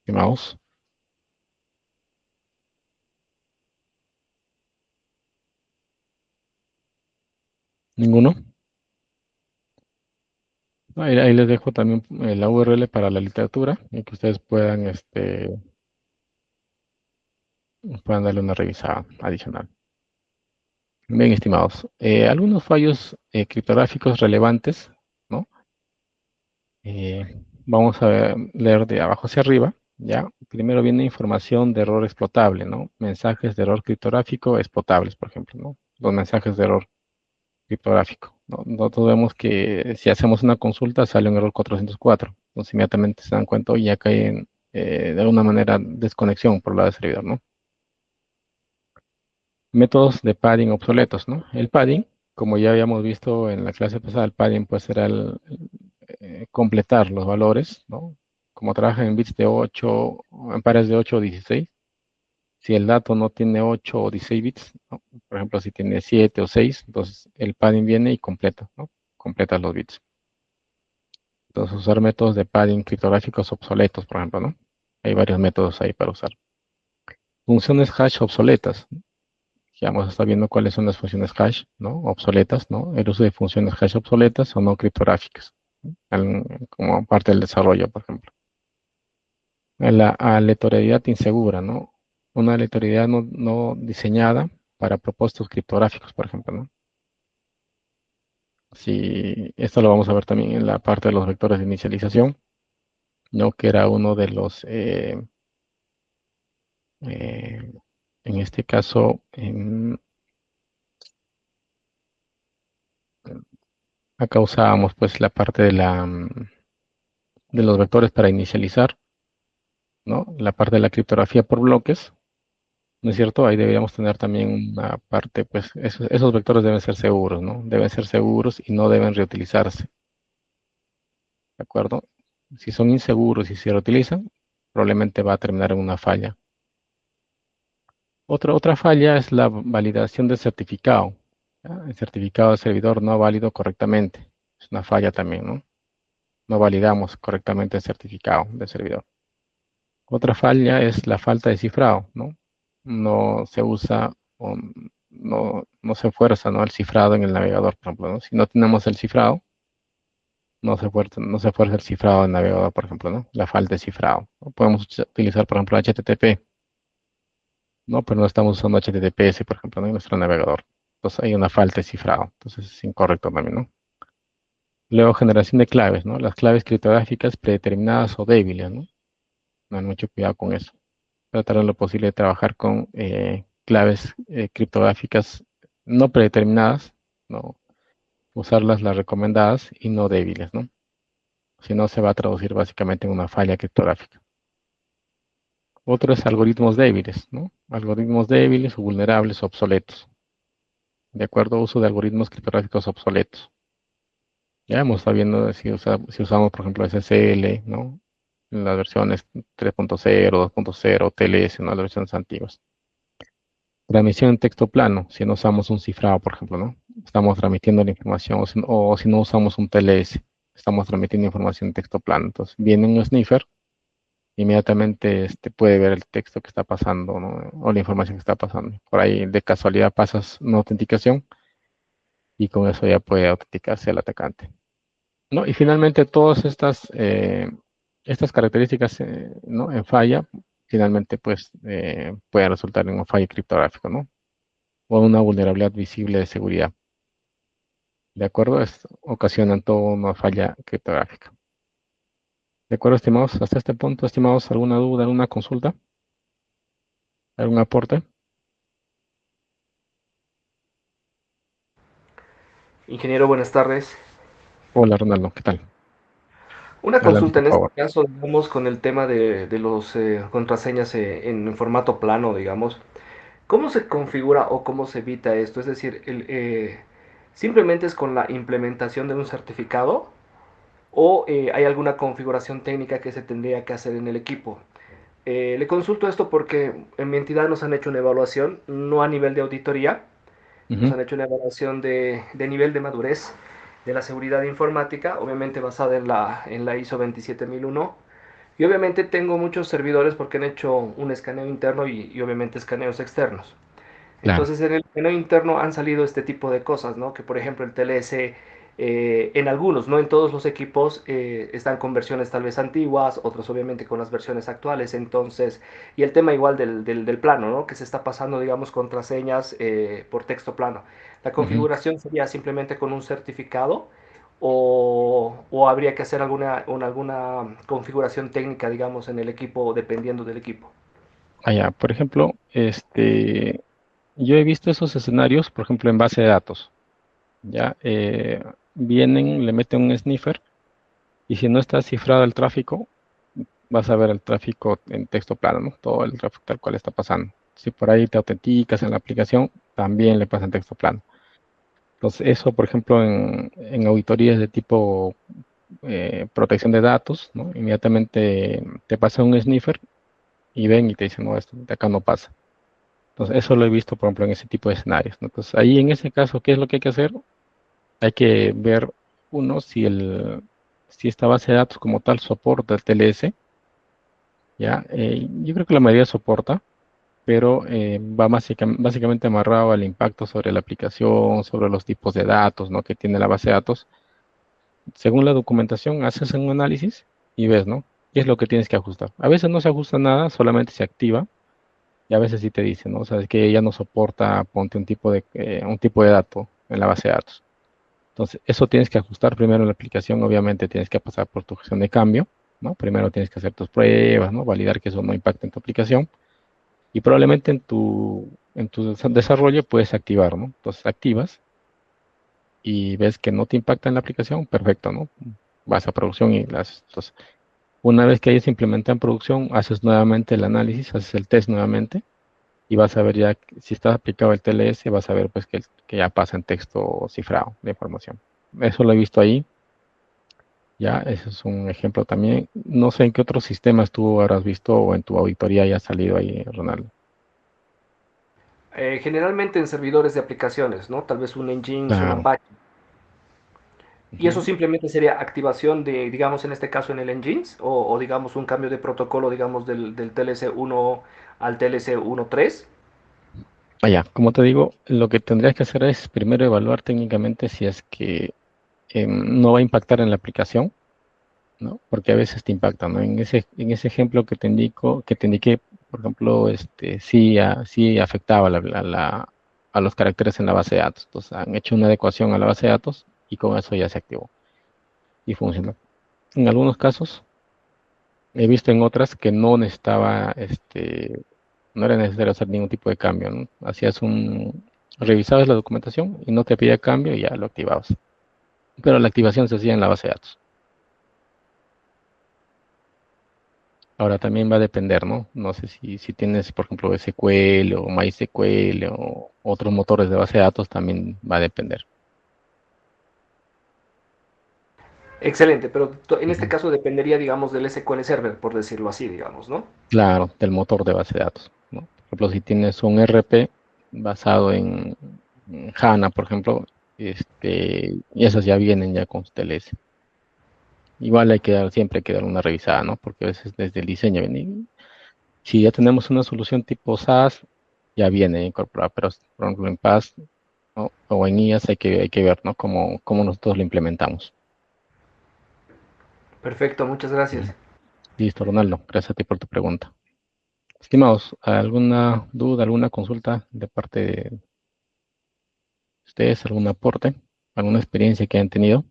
Speaker 1: Estimados, ¿ninguno? Ahí les dejo también la URL para la literatura y que ustedes puedan darle una revisada adicional. Bien, estimados, algunos fallos criptográficos relevantes, ¿no? Vamos a leer de abajo hacia arriba, ¿ya? Primero viene información de error explotable, ¿no? Mensajes de error criptográfico explotables, por ejemplo, ¿no? Los mensajes de error criptográfico, ¿no? Nosotros vemos que si hacemos una consulta sale un error 404. Entonces inmediatamente se dan cuenta y ya cae de alguna manera desconexión por lado del servidor, ¿no? Métodos de padding obsoletos, ¿no? El padding, como ya habíamos visto en la clase pasada, el padding pues será completar los valores, ¿no? Como trabaja en bits de 8, en pares de 8 o 16, si el dato no tiene 8 o 16 bits, ¿no? Por ejemplo, si tiene 7 o 6, entonces el padding viene y completa, ¿no? Completa los bits. Entonces, usar métodos de padding criptográficos obsoletos, por ejemplo, ¿no? Hay varios métodos ahí para usar. Funciones hash obsoletas. Ya vamos a estar viendo cuáles son las funciones hash, ¿no? Obsoletas, ¿no? El uso de funciones hash obsoletas o no criptográficas, ¿no? Como parte del desarrollo, por ejemplo. La aleatoriedad insegura, ¿no? Una aleatoriedad no diseñada para propósitos criptográficos, por ejemplo, ¿no? Si esto lo vamos a ver también en la parte de los vectores de inicialización, ¿no? Que era uno de los, eh, en este caso, acá usábamos pues la parte de los vectores para inicializar, ¿no? La parte de la criptografía por bloques, ¿no es cierto? Ahí deberíamos tener también una parte, pues esos vectores deben ser seguros, ¿no? Deben ser seguros y no deben reutilizarse, ¿de acuerdo? Si son inseguros y se reutilizan, probablemente va a terminar en una falla. Otra falla es la validación del certificado. ¿Ya? El certificado del servidor no válido correctamente. Es una falla también, ¿no? No validamos correctamente el certificado del servidor. Otra falla es la falta de cifrado, ¿no? No se usa o no se fuerza, ¿no? El cifrado en el navegador, por ejemplo, ¿no? Si no tenemos el cifrado, no se fuerza el cifrado del navegador, por ejemplo, ¿no? La falta de cifrado. ¿No? Podemos utilizar, por ejemplo, HTTP, ¿no? Pero no estamos usando HTTPS, por ejemplo, ¿no? En nuestro navegador. Entonces hay una falta de cifrado. Entonces es incorrecto también, ¿no? Luego, generación de claves, ¿no? Las claves criptográficas predeterminadas o débiles, ¿no? No hay mucho cuidado con eso. Tratar en lo posible de trabajar con claves criptográficas no predeterminadas, ¿no? Usarlas las recomendadas y no débiles, ¿no? Si no, se va a traducir básicamente en una falla criptográfica. Otro es algoritmos débiles, ¿no? Algoritmos débiles o vulnerables o obsoletos. De acuerdo, uso de algoritmos criptográficos obsoletos. Ya hemos estado viendo si usamos, por ejemplo, SSL, ¿no? En las versiones 3.0, 2.0, TLS, ¿no? Las versiones antiguas. Transmisión en texto plano, si no usamos un cifrado, por ejemplo, ¿no? Estamos transmitiendo la información, o si no usamos un TLS, estamos transmitiendo información en texto plano. Entonces, viene un sniffer, inmediatamente puede ver el texto que está pasando, ¿no? O la información que está pasando. Por ahí, de casualidad, pasas una autenticación y con eso ya puede autenticarse el atacante, ¿no? Y finalmente, todas estas características, ¿no? En falla, finalmente, pues, pueden resultar en un fallo criptográfico, ¿no? O una vulnerabilidad visible de seguridad. ¿De acuerdo? Ocasionan toda una falla criptográfica. ¿De acuerdo, estimados? Hasta este punto, estimados, ¿alguna duda, alguna consulta? ¿Algún aporte?
Speaker 2: Ingeniero, buenas tardes.
Speaker 1: Hola, Ronaldo, ¿qué tal?
Speaker 2: Una
Speaker 1: Adelante,
Speaker 2: consulta
Speaker 1: por
Speaker 2: en este
Speaker 1: favor.
Speaker 2: caso, digamos, con el tema de los contraseñas en formato plano, digamos. ¿Cómo se configura o cómo se evita esto? Es decir, ¿simplemente es con la implementación de un certificado o hay alguna configuración técnica que se tendría que hacer en el equipo? Le consulto esto porque en mi entidad nos han hecho una evaluación, no a nivel de auditoría, nos
Speaker 1: Ujú.
Speaker 2: han hecho una evaluación de nivel de madurez de la seguridad informática, obviamente basada en la ISO 27001. Y obviamente tengo muchos servidores porque han hecho un escaneo interno y obviamente escaneos externos.
Speaker 1: Claro.
Speaker 2: Entonces en el escaneo interno han salido este tipo de cosas, ¿no? Que por ejemplo el TLS en algunos, no en todos los equipos, están con versiones tal vez antiguas, otros obviamente con las versiones actuales. Entonces, y el tema igual del plano, ¿no? Que se está pasando, digamos, contraseñas por texto plano. ¿La
Speaker 1: Ujú.
Speaker 2: configuración sería simplemente con un certificado o habría que hacer alguna configuración técnica, digamos, en el equipo, dependiendo del equipo?
Speaker 1: Allá, por ejemplo, yo he visto esos escenarios, por ejemplo, en base de datos. Ya vienen, le meten un sniffer y si no está cifrado el tráfico, vas a ver el tráfico en texto plano, ¿no? Todo el tráfico tal cual está pasando. Si por ahí te autenticas en la aplicación, también le pasa en texto plano. Entonces, eso, por ejemplo, en auditorías de tipo protección de datos, ¿no? Inmediatamente te pasa un sniffer y ven y te dicen, no, esto de acá no pasa. Entonces, eso lo he visto, por ejemplo, en ese tipo de escenarios, ¿no? Entonces, ahí en ese caso, ¿qué es lo que hay que hacer? Hay que ver, uno, si esta base de datos como tal soporta el TLS, ¿ya? Yo creo que la mayoría soporta, pero va básicamente amarrado al impacto sobre la aplicación, sobre los tipos de datos, ¿no? Que tiene la base de datos. Según la documentación, haces un análisis y ves, ¿no? ¿Qué es lo que tienes que ajustar? A veces no se ajusta nada, solamente se activa, y a veces sí te dice, ¿no? O sea, es que ya no soporta, ponte un tipo de dato en la base de datos. Entonces, eso tienes que ajustar primero en la aplicación, obviamente tienes que pasar por tu gestión de cambio, ¿no? Primero tienes que hacer tus pruebas, ¿no? Validar que eso no impacte en tu aplicación y probablemente en tu desarrollo puedes activar, ¿no? Entonces, activas y ves que no te impacta en la aplicación, perfecto, ¿no? Vas a producción y las... Entonces, una vez que hayas implementado en producción, haces nuevamente el análisis, haces el test nuevamente y vas a ver ya si está aplicado el TLS, vas a ver pues que ya pasa en texto cifrado la información. Eso lo he visto ahí. Ya, ese es un ejemplo también. No sé en qué otros sistemas tú habrás visto o en tu auditoría haya salido ahí, Ronaldo.
Speaker 2: Generalmente en servidores de aplicaciones, ¿no? Tal vez un Nginx, un
Speaker 1: Claro.
Speaker 2: Apache. Y eso
Speaker 1: Ujú.
Speaker 2: simplemente sería activación de, digamos, en este caso en el Nginx, o digamos un cambio de protocolo, digamos, del TLC 1 al TLC 1.3.
Speaker 1: Vaya, como te digo, lo que tendrías que hacer es primero evaluar técnicamente si es que no va a impactar en la aplicación, ¿no? Porque a veces te impacta, ¿no? En ese ejemplo que te indiqué, por ejemplo, sí afectaba a los caracteres en la base de datos. Entonces, han hecho una adecuación a la base de datos y con eso ya se activó y funcionó. En algunos casos, he visto en otras que no era necesario hacer ningún tipo de cambio, ¿no? Revisabas la documentación y no te pedía cambio y ya lo activabas. Pero la activación se hacía en la base de datos. Ahora también va a depender, ¿no? No sé si tienes, por ejemplo, SQL o MySQL o otros motores de base de datos, también va a depender.
Speaker 2: Excelente, pero en este
Speaker 1: Ujú.
Speaker 2: caso dependería, digamos, del SQL Server, por decirlo así, digamos, ¿no?
Speaker 1: Claro, del motor de base de datos, ¿no? Por ejemplo, si tienes un RP, basado en HANA, por ejemplo, y esas ya vienen ya con su TLS. Igual siempre hay que dar una revisada, ¿no? Porque a veces desde el diseño viene. Si ya tenemos una solución tipo SaaS, ya viene incorporada, pero por ejemplo en PaaS, ¿no? O en IaaS hay que ver, ¿no? Cómo nosotros lo implementamos.
Speaker 2: Perfecto, muchas gracias.
Speaker 1: Ujú. Listo, Ronaldo. Gracias a ti por tu pregunta. Estimados, ¿alguna duda, alguna consulta de parte de ustedes, algún aporte, alguna experiencia que hayan tenido?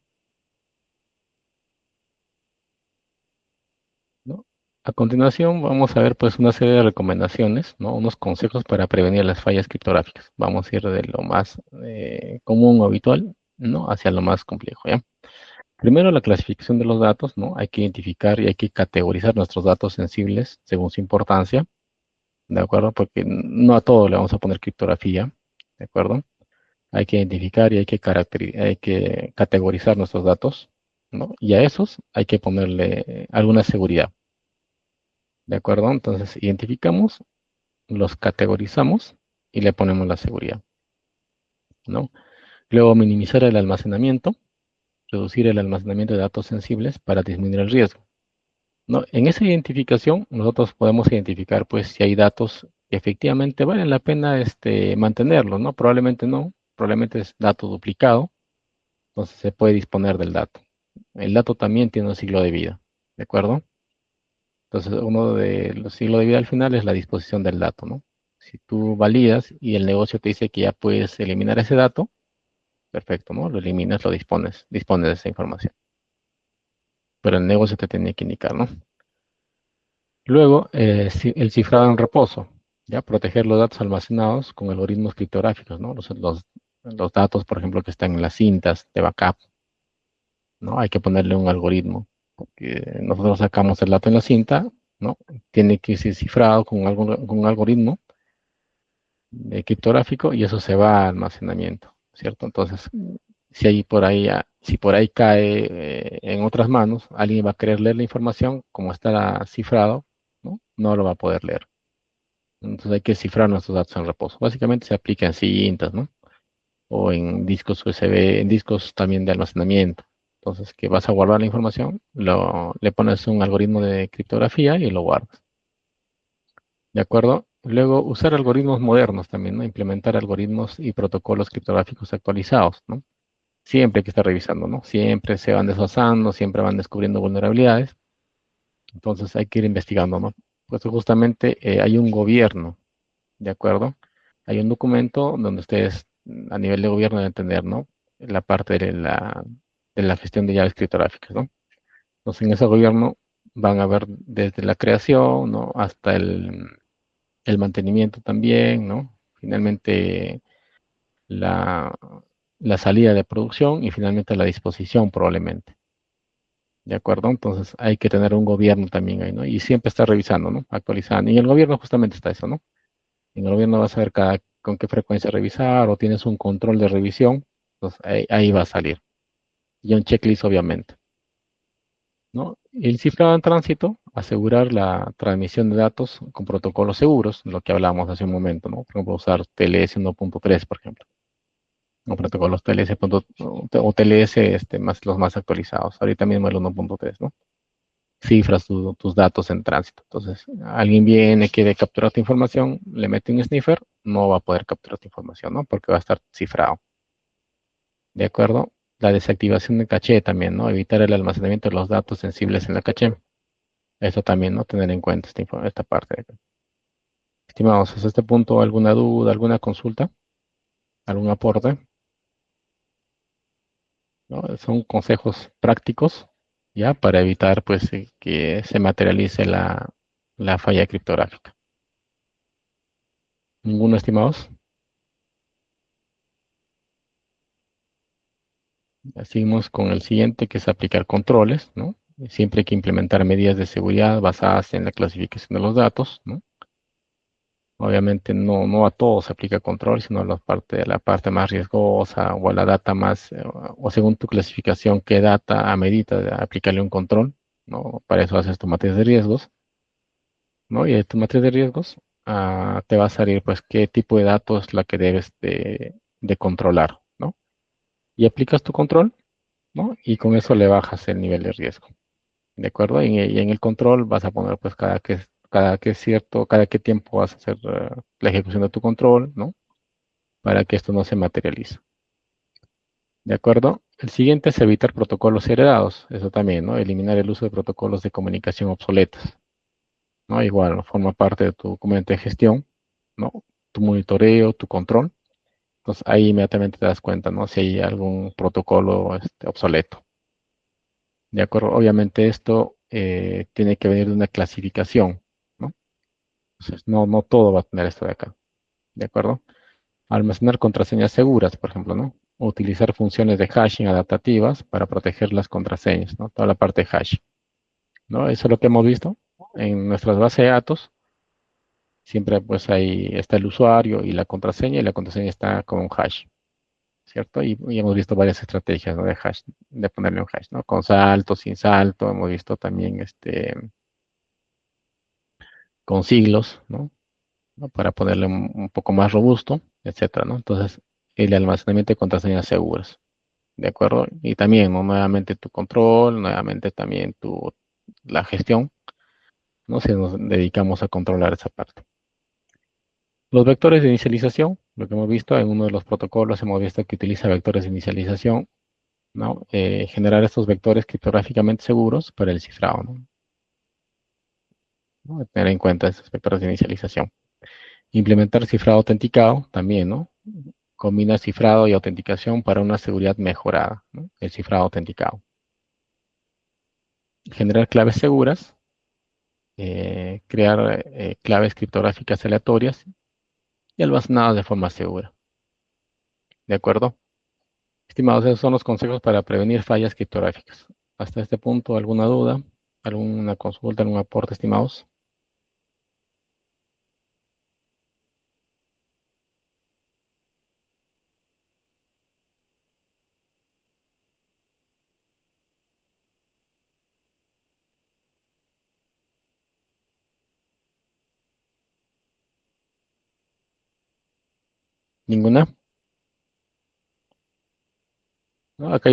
Speaker 1: ¿No? A continuación vamos a ver pues una serie de recomendaciones, ¿no? Unos consejos para prevenir las fallas criptográficas. Vamos a ir de lo más común o habitual, ¿no? Hacia lo más complejo, ¿ya? Primero, la clasificación de los datos, ¿no? Hay que identificar y hay que categorizar nuestros datos sensibles según su importancia, ¿de acuerdo? Porque no a todo le vamos a poner criptografía, ¿de acuerdo? Hay que identificar y hay que categorizar nuestros datos, ¿no? Y a esos hay que ponerle alguna seguridad, ¿de acuerdo? Entonces, identificamos, los categorizamos y le ponemos la seguridad, ¿no? Luego, minimizar el almacenamiento, reducir el almacenamiento de datos sensibles para disminuir el riesgo, ¿no? En esa identificación, nosotros podemos identificar, pues, si hay datos que efectivamente valen la pena mantenerlos, ¿no? Probablemente no, probablemente es dato duplicado, entonces se puede disponer del dato. El dato también tiene un ciclo de vida, ¿de acuerdo? Entonces, uno de los ciclos de vida al final es la disposición del dato, ¿no? Si tú validas y el negocio te dice que ya puedes eliminar ese dato, perfecto, ¿no? Lo eliminas, dispones de esa información. Pero el negocio te tiene que indicar, ¿no? Luego, el cifrado en reposo, ¿ya? Proteger los datos almacenados con algoritmos criptográficos, ¿no? Los datos, por ejemplo, que están en las cintas de backup, ¿no? Hay que ponerle un algoritmo, porque nosotros sacamos el dato en la cinta, ¿no? Tiene que ser cifrado con un algoritmo criptográfico y eso se va a almacenamiento, ¿cierto? Entonces, si por ahí cae en otras manos, alguien va a querer leer la información, como está cifrado, ¿no? No lo va a poder leer. Entonces hay que cifrar nuestros datos en reposo. Básicamente se aplica en cintas, ¿no? O en discos USB, en discos también de almacenamiento. Entonces, que vas a guardar la información, le pones un algoritmo de criptografía y lo guardas. ¿De acuerdo? Luego, usar algoritmos modernos también, ¿no? Implementar algoritmos y protocolos criptográficos actualizados, ¿no? Siempre hay que estar revisando, ¿no? Siempre se van desfasando, siempre van descubriendo vulnerabilidades. Entonces hay que ir investigando, ¿no? Pues justamente hay un gobierno, ¿de acuerdo? Hay un documento donde ustedes a nivel de gobierno deben entender, ¿no? La parte de la gestión de llaves criptográficas, ¿no? Entonces en ese gobierno van a ver desde la creación, ¿no? Hasta el mantenimiento también, ¿no? Finalmente la, la salida de producción y finalmente la disposición probablemente. ¿De acuerdo? Entonces hay que tener un gobierno también ahí, ¿no? Y siempre está revisando, ¿no? Actualizando. Y en el gobierno justamente está eso, ¿no? En el gobierno vas a ver con qué frecuencia revisar o tienes un control de revisión. Entonces ahí va a salir. Y un checklist, obviamente, ¿no? El cifrado en tránsito, asegurar la transmisión de datos con protocolos seguros, lo que hablábamos hace un momento, ¿no? Por ejemplo, usar TLS 1.3, por ejemplo. O protocolos TLS, o TLS los más actualizados. Ahorita mismo el 1.3, ¿no? Cifras tus datos en tránsito. Entonces, alguien viene, quiere capturar tu información, le mete un sniffer, no va a poder capturar tu información, ¿no? Porque va a estar cifrado. ¿De acuerdo? La desactivación de caché también, ¿no? Evitar el almacenamiento de los datos sensibles en la caché. Eso también, ¿no? Tener en cuenta esta parte. Estimados, hasta este punto, ¿alguna duda, alguna consulta, algún aporte? ¿No? Son consejos prácticos, ¿ya? Para evitar, pues, que se materialice la falla criptográfica. ¿Ninguno, estimados? Seguimos con el siguiente, que es aplicar controles, ¿no? Siempre hay que implementar medidas de seguridad basadas en la clasificación de los datos, ¿no? Obviamente no a todos se aplica control, sino a la parte más riesgosa o a la data más, o según tu clasificación, qué data amerita de aplicarle un control, ¿no? Para eso haces tu matriz de riesgos, ¿no? Y de tu matriz de riesgos te va a salir pues qué tipo de datos es la que debes de controlar, ¿no? Y aplicas tu control, ¿no? Y con eso le bajas el nivel de riesgo, ¿de acuerdo? Y en el control vas a poner pues cada que es cierto, cada qué tiempo vas a hacer la ejecución de tu control, ¿no? Para que esto no se materialice. ¿De acuerdo? El siguiente es evitar protocolos heredados. Eso también, ¿no? Eliminar el uso de protocolos de comunicación obsoletos, ¿no? Igual, ¿no? Forma parte de tu documento de gestión, ¿no? Tu monitoreo, tu control. Entonces ahí inmediatamente te das cuenta, ¿no? Si hay algún protocolo obsoleto. ¿De acuerdo? Obviamente esto tiene que venir de una clasificación, ¿no? Entonces no todo va a tener esto de acá. ¿De acuerdo? Almacenar contraseñas seguras, por ejemplo, ¿no? O utilizar funciones de hashing adaptativas para proteger las contraseñas, ¿no? Toda la parte de hash, ¿no? Eso es lo que hemos visto en nuestras bases de datos. Siempre pues ahí está el usuario y la contraseña está con un hash, ¿cierto? Y hemos visto varias estrategias, ¿no? De hash, de ponerle un hash, ¿no? Con salto, sin salto, hemos visto también con siglos, ¿no? ¿No? Para ponerle un poco más robusto, etcétera, ¿no? Entonces, el almacenamiento de contraseñas seguras. ¿De acuerdo? Y también, ¿no? Nuevamente tu control, nuevamente también la gestión, ¿no? Si nos dedicamos a controlar esa parte. Los vectores de inicialización, lo que hemos visto en uno de los protocolos, hemos visto que utiliza vectores de inicialización, ¿no? Generar estos vectores criptográficamente seguros para el cifrado, ¿no? ¿No? Tener en cuenta estos vectores de inicialización. Implementar cifrado autenticado también, ¿no? Combina cifrado y autenticación para una seguridad mejorada, ¿no? El cifrado autenticado. Generar claves seguras, crear claves criptográficas aleatorias y almacenadas de forma segura. ¿De acuerdo? Estimados, esos son los consejos para prevenir fallas criptográficas. Hasta este punto, ¿alguna duda? ¿Alguna consulta? ¿Algún aporte, estimados? ¿Ninguna? ¿No? Acá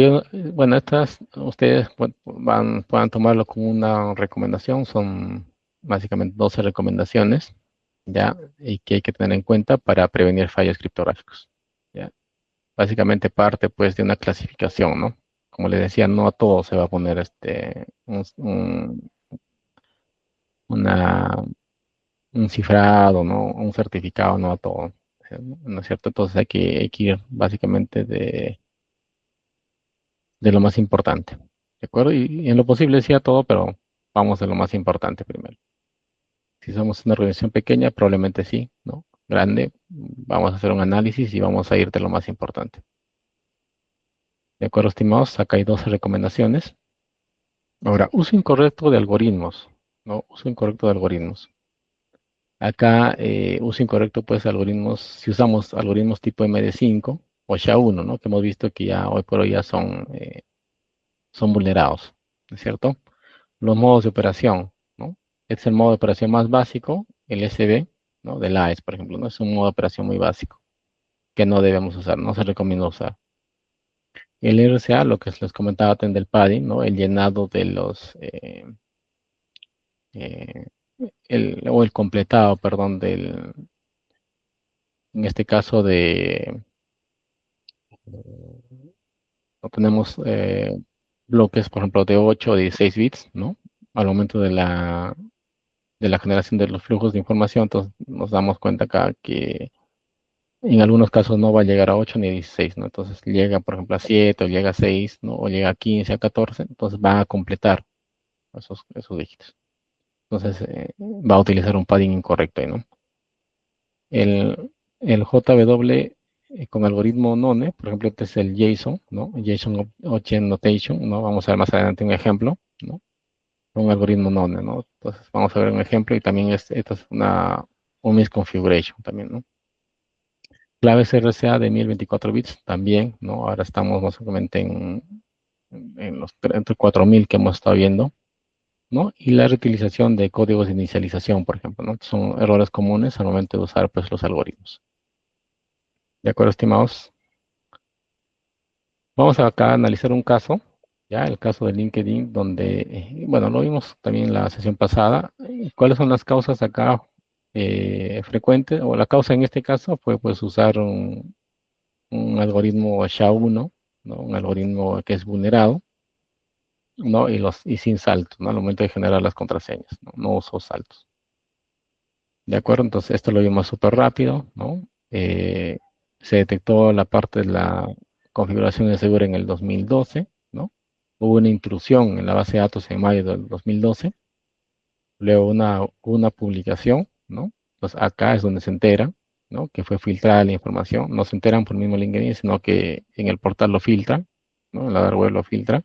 Speaker 1: bueno, estas ustedes puedan tomarlo como una recomendación. Son básicamente 12 recomendaciones, ¿ya? Y que hay que tener en cuenta para prevenir fallos criptográficos, ¿ya? Básicamente parte pues de una clasificación, ¿no? Como les decía, no a todo se va a poner una, un cifrado, ¿no? Un certificado, no a todo, ¿no es cierto? Entonces hay que ir básicamente de lo más importante, ¿de acuerdo? Y en lo posible sí a todo, pero vamos de lo más importante primero. Si somos una organización pequeña, probablemente sí, ¿no? Grande, vamos a hacer un análisis y vamos a ir de lo más importante. ¿De acuerdo, estimados? Acá hay 12 recomendaciones. Ahora, uso incorrecto de algoritmos, ¿no? Uso incorrecto de algoritmos. Acá, uso incorrecto, pues, algoritmos, si usamos algoritmos tipo MD5 o SHA-1, ¿no? Que hemos visto que ya hoy por hoy ya son vulnerados, ¿no es cierto? Los modos de operación, ¿no? Este es el modo de operación más básico, el SD, ¿no? Del AES, por ejemplo, ¿no? Es un modo de operación muy básico que no debemos usar, no se recomienda usar. El RCA, lo que les comentaba antes del padding, ¿no? El llenado de eh, o el completado, perdón, en este caso no tenemos bloques, por ejemplo, de 8 o 16 bits, ¿no? Al momento de la generación de los flujos de información, entonces nos damos cuenta acá que en algunos casos no va a llegar a 8 ni a 16, ¿no? Entonces llega, por ejemplo, a 7 o llega a 6, ¿no? O llega a 15, a 14, entonces va a completar esos dígitos. Entonces va a utilizar un padding incorrecto ahí, ¿no? El JW con algoritmo NONE, por ejemplo, este es el JSON, ¿no? JSON Object Notation, ¿no? Vamos a ver más adelante un ejemplo, ¿no? Un algoritmo NONE, ¿no? Entonces vamos a ver un ejemplo y también esta es un misconfiguration también, ¿no? Claves RCA de 1024 bits también, ¿no? Ahora estamos básicamente en los entre 4000 que hemos estado viendo, ¿no? Y la reutilización de códigos de inicialización, por ejemplo, ¿no? Son errores comunes al momento de usar, pues, los algoritmos. ¿De acuerdo, estimados? Vamos acá a analizar un caso, ya, el caso de LinkedIn, donde, bueno, lo vimos también en la sesión pasada. ¿Cuáles son las causas acá frecuentes? O la causa en este caso fue, pues, usar un algoritmo SHA-1, ¿no? Un algoritmo que es vulnerado, ¿no? Y sin saltos, ¿no? Al momento de generar las contraseñas, ¿no? No usó saltos. ¿De acuerdo? Entonces, esto lo vimos súper rápido, ¿no? Se detectó la parte de la configuración de seguro en el 2012, ¿no? Hubo una intrusión en la base de datos en mayo del 2012, luego una publicación, ¿no? Pues acá es donde se entera, ¿no? Que fue filtrada la información. No se enteran por el mismo LinkedIn, sino que en el portal lo filtran, ¿no? En la dark web lo filtra.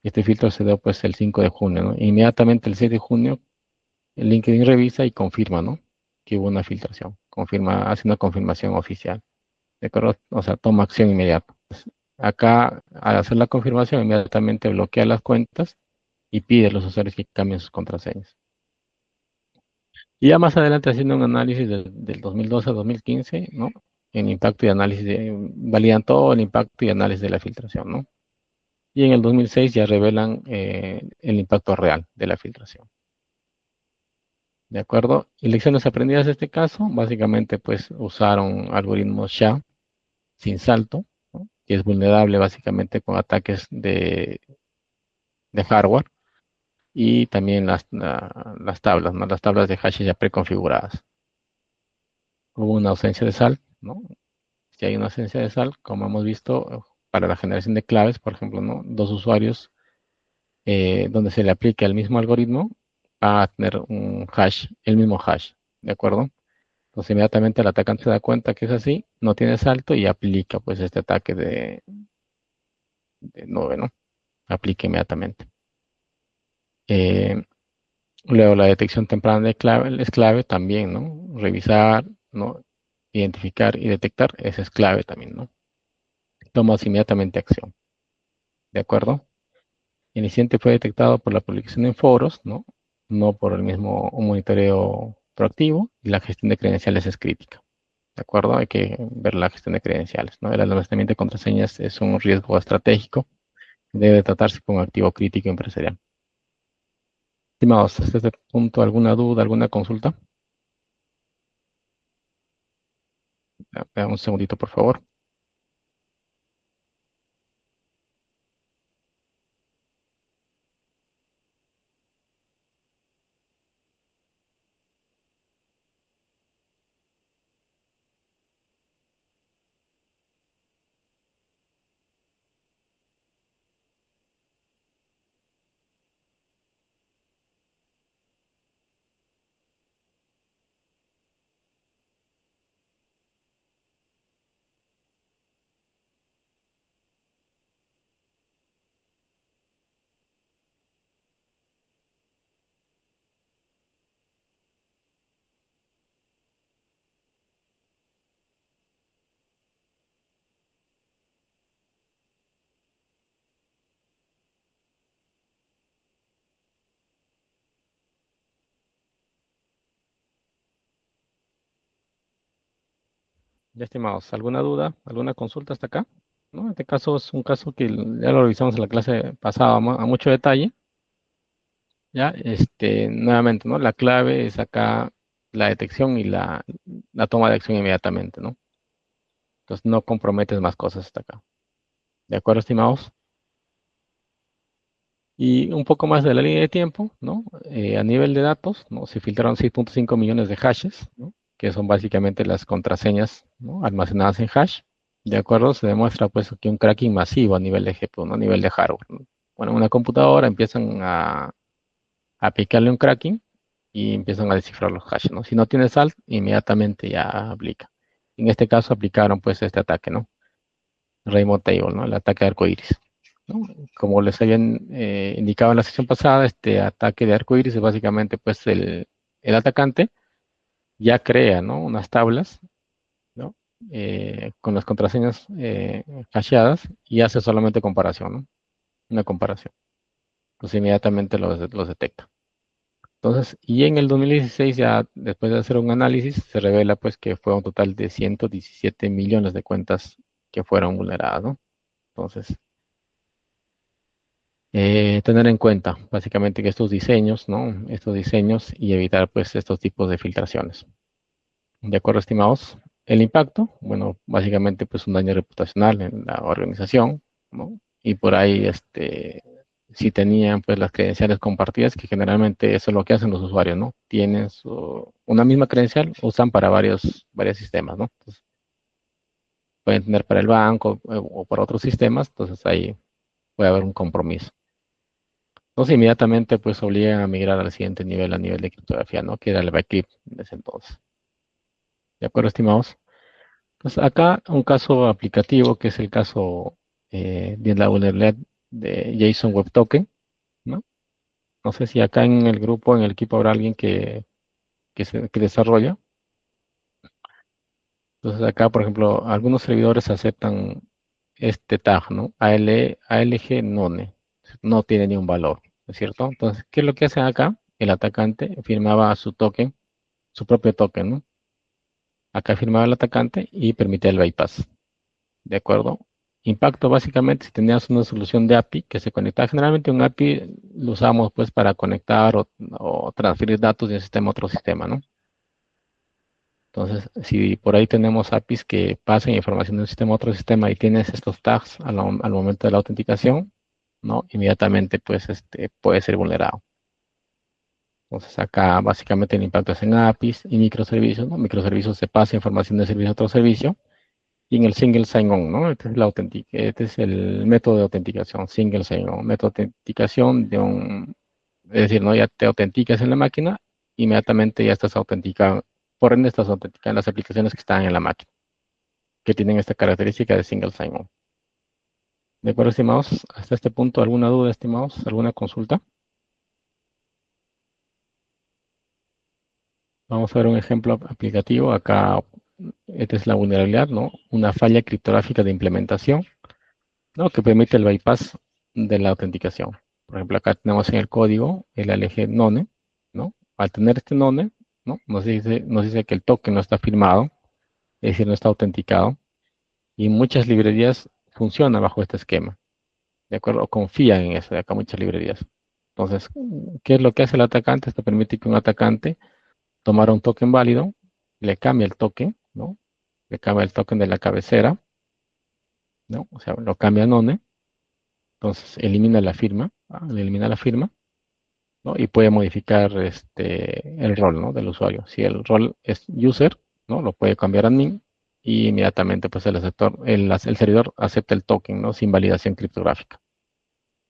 Speaker 1: Este filtro se dio pues el 5 de junio, ¿no? Inmediatamente el 6 de junio el LinkedIn revisa y confirma, ¿no? Que hubo una filtración. Confirma, hace una confirmación oficial. ¿De acuerdo? O sea, toma acción inmediata. Acá, al hacer la confirmación, inmediatamente bloquea las cuentas y pide a los usuarios que cambien sus contraseñas. Y ya más adelante, haciendo un análisis del 2012 a 2015, ¿no? En impacto y análisis, validan todo el impacto y análisis de la filtración, ¿no? Y en el 2006 ya revelan el impacto real de la filtración. ¿De acuerdo? Y lecciones aprendidas de este caso, básicamente pues usaron algoritmos SHA sin salto, ¿no? Que es vulnerable básicamente con ataques de hardware y también las tablas, ¿no? Las tablas de hashes ya preconfiguradas. Hubo una ausencia de sal, ¿no? Si hay una ausencia de sal, como hemos visto, para la generación de claves, por ejemplo, ¿no? Dos usuarios donde se le aplique el mismo algoritmo, va a tener un hash, el mismo hash, ¿de acuerdo? Entonces inmediatamente el atacante se da cuenta que es así, no tiene salto y aplica pues este ataque de nube, ¿no? Aplica inmediatamente. Eh, Luego la detección temprana de clave es clave también, ¿no? Revisar, ¿no? Identificar y detectar, esa es clave también, ¿no? Tomas inmediatamente acción, ¿de acuerdo? El incidente fue detectado por la publicación en foros, ¿no? No por el mismo un monitoreo proactivo y la gestión de credenciales es crítica. ¿De acuerdo? Hay que ver la gestión de credenciales, ¿no? El almacenamiento de contraseñas es un riesgo estratégico que debe tratarse como activo crítico empresarial. Estimados, hasta este punto, ¿alguna duda, alguna consulta? Un segundito, por favor. Ya, estimados, ¿alguna duda, alguna consulta hasta acá? ¿No? Este caso es un caso que ya lo revisamos en la clase pasada a mucho detalle. Ya, nuevamente, ¿no? La clave es acá la detección y la toma de acción inmediatamente, ¿no? Entonces no comprometes más cosas hasta acá. ¿De acuerdo, estimados? Y un poco más de la línea de tiempo, ¿no? A nivel de datos, ¿no? Se filtraron 6.5 millones de hashes, ¿no? Que son básicamente las contraseñas, ¿no? Almacenadas en hash. De acuerdo, se demuestra pues que un cracking masivo a nivel de GPU, ¿no? A nivel de hardware, ¿no? Bueno, en una computadora empiezan a aplicarle un cracking y empiezan a descifrar los hashes, ¿no? Si no tiene salt, inmediatamente ya aplica. En este caso aplicaron pues este ataque, ¿no? Rainbow Table, ¿no? El ataque de arcoíris, ¿no? Como les habían indicado en la sesión pasada, este ataque de arcoíris es básicamente pues el atacante ya crea, ¿no? Unas tablas, ¿no? Con las contraseñas hasheadas y hace solamente comparación, ¿no? Una comparación. Entonces inmediatamente los detecta. Entonces, y en el 2016 ya después de hacer un análisis, se revela pues que fue un total de 117 millones de cuentas que fueron vulneradas, ¿no? Entonces, tener en cuenta básicamente que estos diseños, ¿no? Estos diseños y evitar pues estos tipos de filtraciones. ¿De acuerdo, estimados? El impacto, bueno, básicamente pues un daño reputacional en la organización, ¿no? Y por ahí, si tenían pues las credenciales compartidas, que generalmente eso es lo que hacen los usuarios, ¿no? Tienen una misma credencial, usan para varios sistemas, ¿no? Entonces, pueden tener para el banco o para otros sistemas, entonces ahí puede haber un compromiso. Entonces, inmediatamente pues obligan a migrar al siguiente nivel, a nivel de criptografía, ¿no? Que era el backup de ese entonces. ¿De acuerdo, estimados? Pues acá un caso aplicativo que es el caso de la vulnerabilidad de JSON Web Token, ¿no? No sé si acá en el grupo, en el equipo habrá alguien que desarrolla. Entonces acá, por ejemplo, algunos servidores aceptan este tag, ¿no? ALG none, no tiene ni un valor, ¿es cierto? Entonces, ¿qué es lo que hace acá? El atacante firmaba su token, su propio token, ¿no? Acá firmaba el atacante y permitía el bypass. ¿De acuerdo? Impacto básicamente si tenías una solución de API que se conectaba. Generalmente un API lo usamos pues para conectar o transferir datos de un sistema a otro sistema, ¿no? Entonces, si por ahí tenemos APIs que pasan información de un sistema a otro sistema y tienes estos tags al momento de la autenticación, ¿no? Inmediatamente pues puede ser vulnerado. Entonces acá básicamente el impacto es en APIs y microservicios, ¿no? Microservicios se pasa información de servicio a otro servicio. Y en el single sign-on, ¿no? Este es el método de autenticación, single sign-on, método de autenticación es decir, ¿no? Ya te autenticas en la máquina, inmediatamente ya estás autenticado, por ende estás autenticando las aplicaciones que están en la máquina, que tienen esta característica de single sign-on. ¿De acuerdo, estimados? Hasta este punto, ¿alguna duda, estimados? ¿Alguna consulta? Vamos a ver un ejemplo aplicativo. Acá, esta es la vulnerabilidad, ¿no? Una falla criptográfica de implementación, ¿no? Que permite el bypass de la autenticación. Por ejemplo, acá tenemos en el código el ALG none, ¿no? Al tener este none, ¿no? Nos dice que el token no está firmado, es decir, no está autenticado, y muchas librerías funcionan bajo este esquema, ¿de acuerdo? O confían en eso, de acá muchas librerías. Entonces, ¿qué es lo que hace el atacante? Esto permite que un atacante tomara un token válido, le cambie el token, ¿no? Le cambia el token de la cabecera, ¿no? O sea, lo cambia a none. Entonces elimina la firma, al eliminar la firma, ¿no? Y puede modificar el rol, ¿no? Del usuario. Si el rol es user, ¿no? Lo puede cambiar a admin y inmediatamente pues el servidor acepta el token, ¿no? Sin validación criptográfica.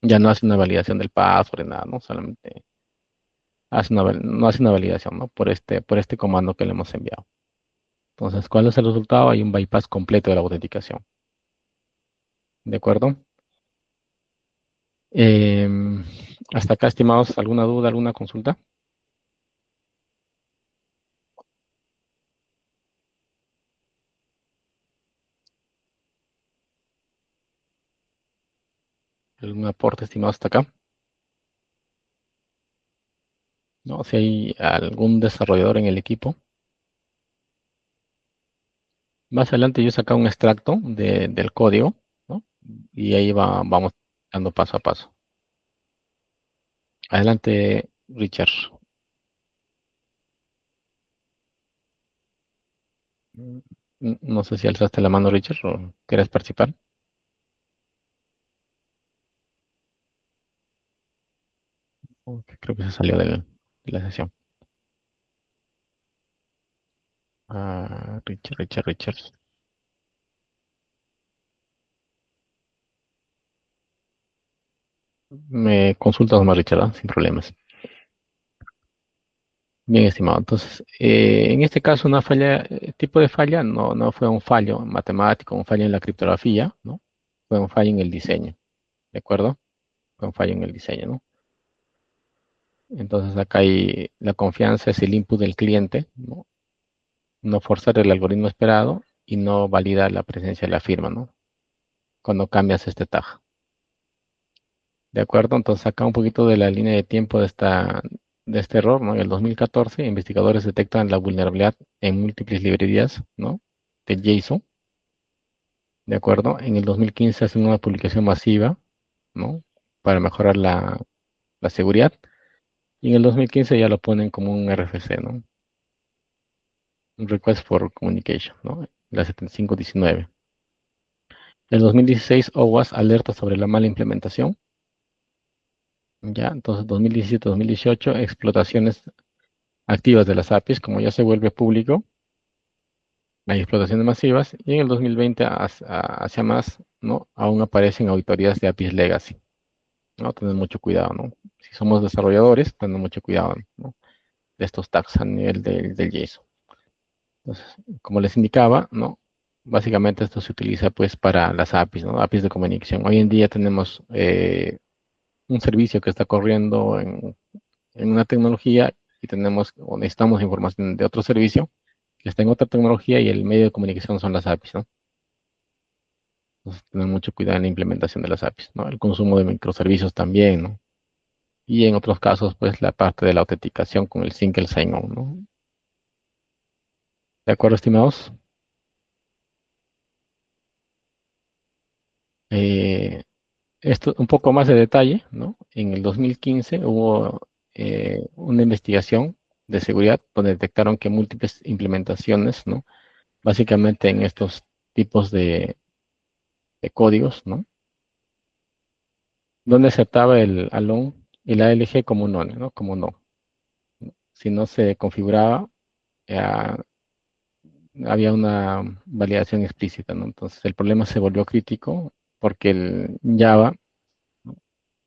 Speaker 1: Ya no hace una validación del password, nada, ¿no? Solamente no hace una validación, ¿no? Por este comando que le hemos enviado. Entonces, ¿cuál es el resultado? Hay un bypass completo de la autenticación. ¿De acuerdo? Em, Hasta acá, estimados, ¿alguna duda, alguna consulta? ¿Algún aporte, estimado, hasta acá? ¿No? Si hay algún desarrollador en el equipo. Más adelante yo saco un extracto del código, ¿no? Y ahí vamos dando paso a paso. Adelante, Richard. No sé si alzaste la mano, Richard, o quieres participar. Creo que se salió de la sesión. Richard. Me consultas más, Richard, ¿ah? Sin problemas. Bien, estimado. Entonces, en este caso, una falla, tipo de falla, no fue un fallo matemático, un fallo en la criptografía, ¿no? Fue un fallo en el diseño, ¿de acuerdo? Fue un fallo en el diseño, ¿no? Entonces, acá hay la confianza es el input del cliente, ¿no? No forzar el algoritmo esperado y no validar la presencia de la firma, ¿no? Cuando cambias este tag. ¿De acuerdo? Entonces, acá un poquito de la línea de tiempo de este error, ¿no? En el 2014, investigadores detectan la vulnerabilidad en múltiples librerías, ¿no? De JSON, ¿de acuerdo? En el 2015 hacen una publicación masiva, ¿no? Para mejorar la seguridad. Y en el 2015 ya lo ponen como un RFC, ¿no? Un Request for Communication, ¿no? La 7519. En 2016, OWASP alerta sobre la mala implementación. Ya, entonces 2017-2018, explotaciones activas de las APIs, como ya se vuelve público, hay explotaciones masivas, y en el 2020 hacia más, ¿no? Aún aparecen auditorías de APIs legacy, ¿no? Tener mucho cuidado, ¿no? Si somos desarrolladores, tener mucho cuidado, ¿no? De estos tags a nivel del JSON. Entonces, como les indicaba, ¿no? Básicamente esto se utiliza pues para las APIs, ¿no? APIs de comunicación. Hoy en día tenemos un servicio que está corriendo en una tecnología y tenemos o necesitamos información de otro servicio que está en otra tecnología y el medio de comunicación son las APIs, ¿no? Entonces, tener mucho cuidado en la implementación de las APIs, ¿no? El consumo de microservicios también, ¿no? Y en otros casos, pues la parte de la autenticación con el single sign-on, ¿no? ¿De acuerdo, estimados? Eh, Esto, un poco más de detalle, ¿no? En el 2015 hubo una investigación de seguridad donde detectaron que múltiples implementaciones, ¿no? Básicamente en estos tipos de códigos, ¿no? Donde aceptaba el alone y la LG como no, ¿no? Como no. Si no se configuraba, eh, había una validación explícita, ¿no? Entonces el problema se volvió crítico porque el Java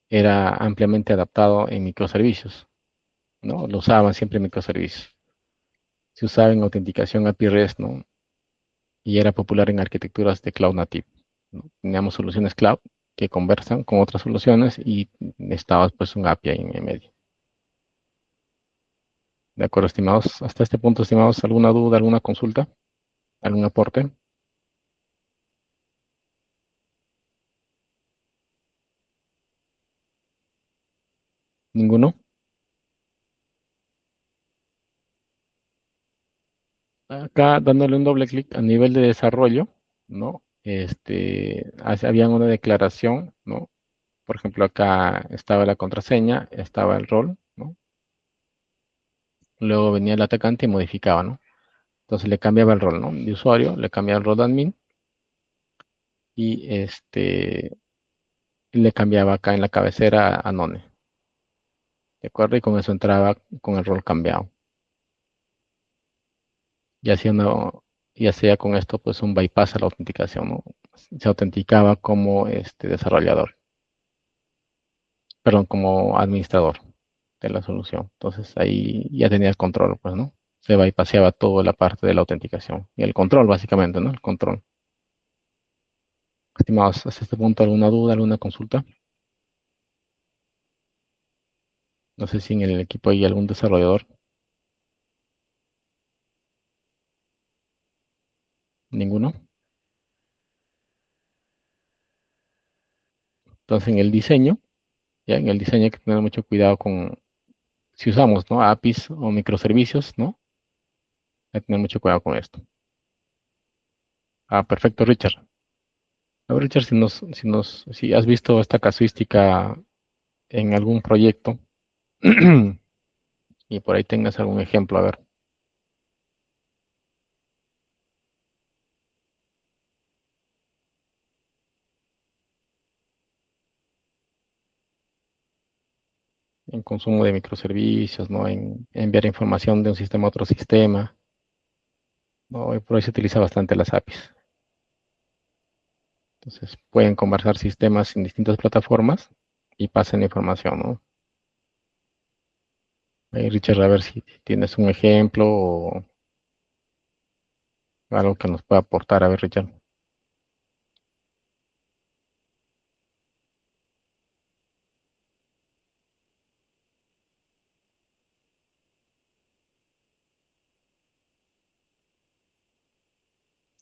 Speaker 1: era ampliamente adaptado en microservicios, ¿no? Lo usaban siempre en microservicios. Se usaba en autenticación API REST, ¿no? Y era popular en arquitecturas de cloud native, ¿no? Teníamos soluciones cloud que conversan con otras soluciones y estaba pues un API ahí en medio. De acuerdo, estimados. Hasta este punto, estimados, ¿alguna duda, alguna consulta, algún aporte? ¿Ninguno? Acá dándole un doble clic a nivel de desarrollo, ¿no? Había una declaración, ¿no? Por ejemplo, acá estaba la contraseña, estaba el rol, ¿no? Luego venía el atacante y modificaba, ¿no? Entonces le cambiaba el rol, ¿no? De usuario, le cambiaba el rol de admin y le cambiaba acá en la cabecera a None, ¿de acuerdo? Y con eso entraba con el rol cambiado. Y haciendo, y hacía con esto pues un bypass a la autenticación, ¿no? Se autenticaba como desarrollador, perdón, como administrador de la solución. Entonces ahí ya tenía el control, pues, ¿no? Se bypassaba toda la parte de la autenticación y el control, básicamente, ¿no? El control. Estimados, hasta este punto, ¿alguna duda, alguna consulta? No sé si en el equipo hay algún desarrollador. Ninguno. Entonces, en el diseño, ya en el diseño hay que tener mucho cuidado con, si usamos, ¿no? APIs o microservicios, ¿no? Hay que tener mucho cuidado con esto. Ah, perfecto, Richard. A ver, Richard, si has visto esta casuística en algún proyecto y por ahí tengas algún ejemplo, a ver, en consumo de microservicios, ¿no? En enviar información de un sistema a otro sistema, ¿no? Y por ahí se utiliza bastante las APIs. Entonces, pueden conversar sistemas en distintas plataformas y pasan información, ¿no? Richard, a ver si tienes un ejemplo o algo que nos pueda aportar. A ver, Richard.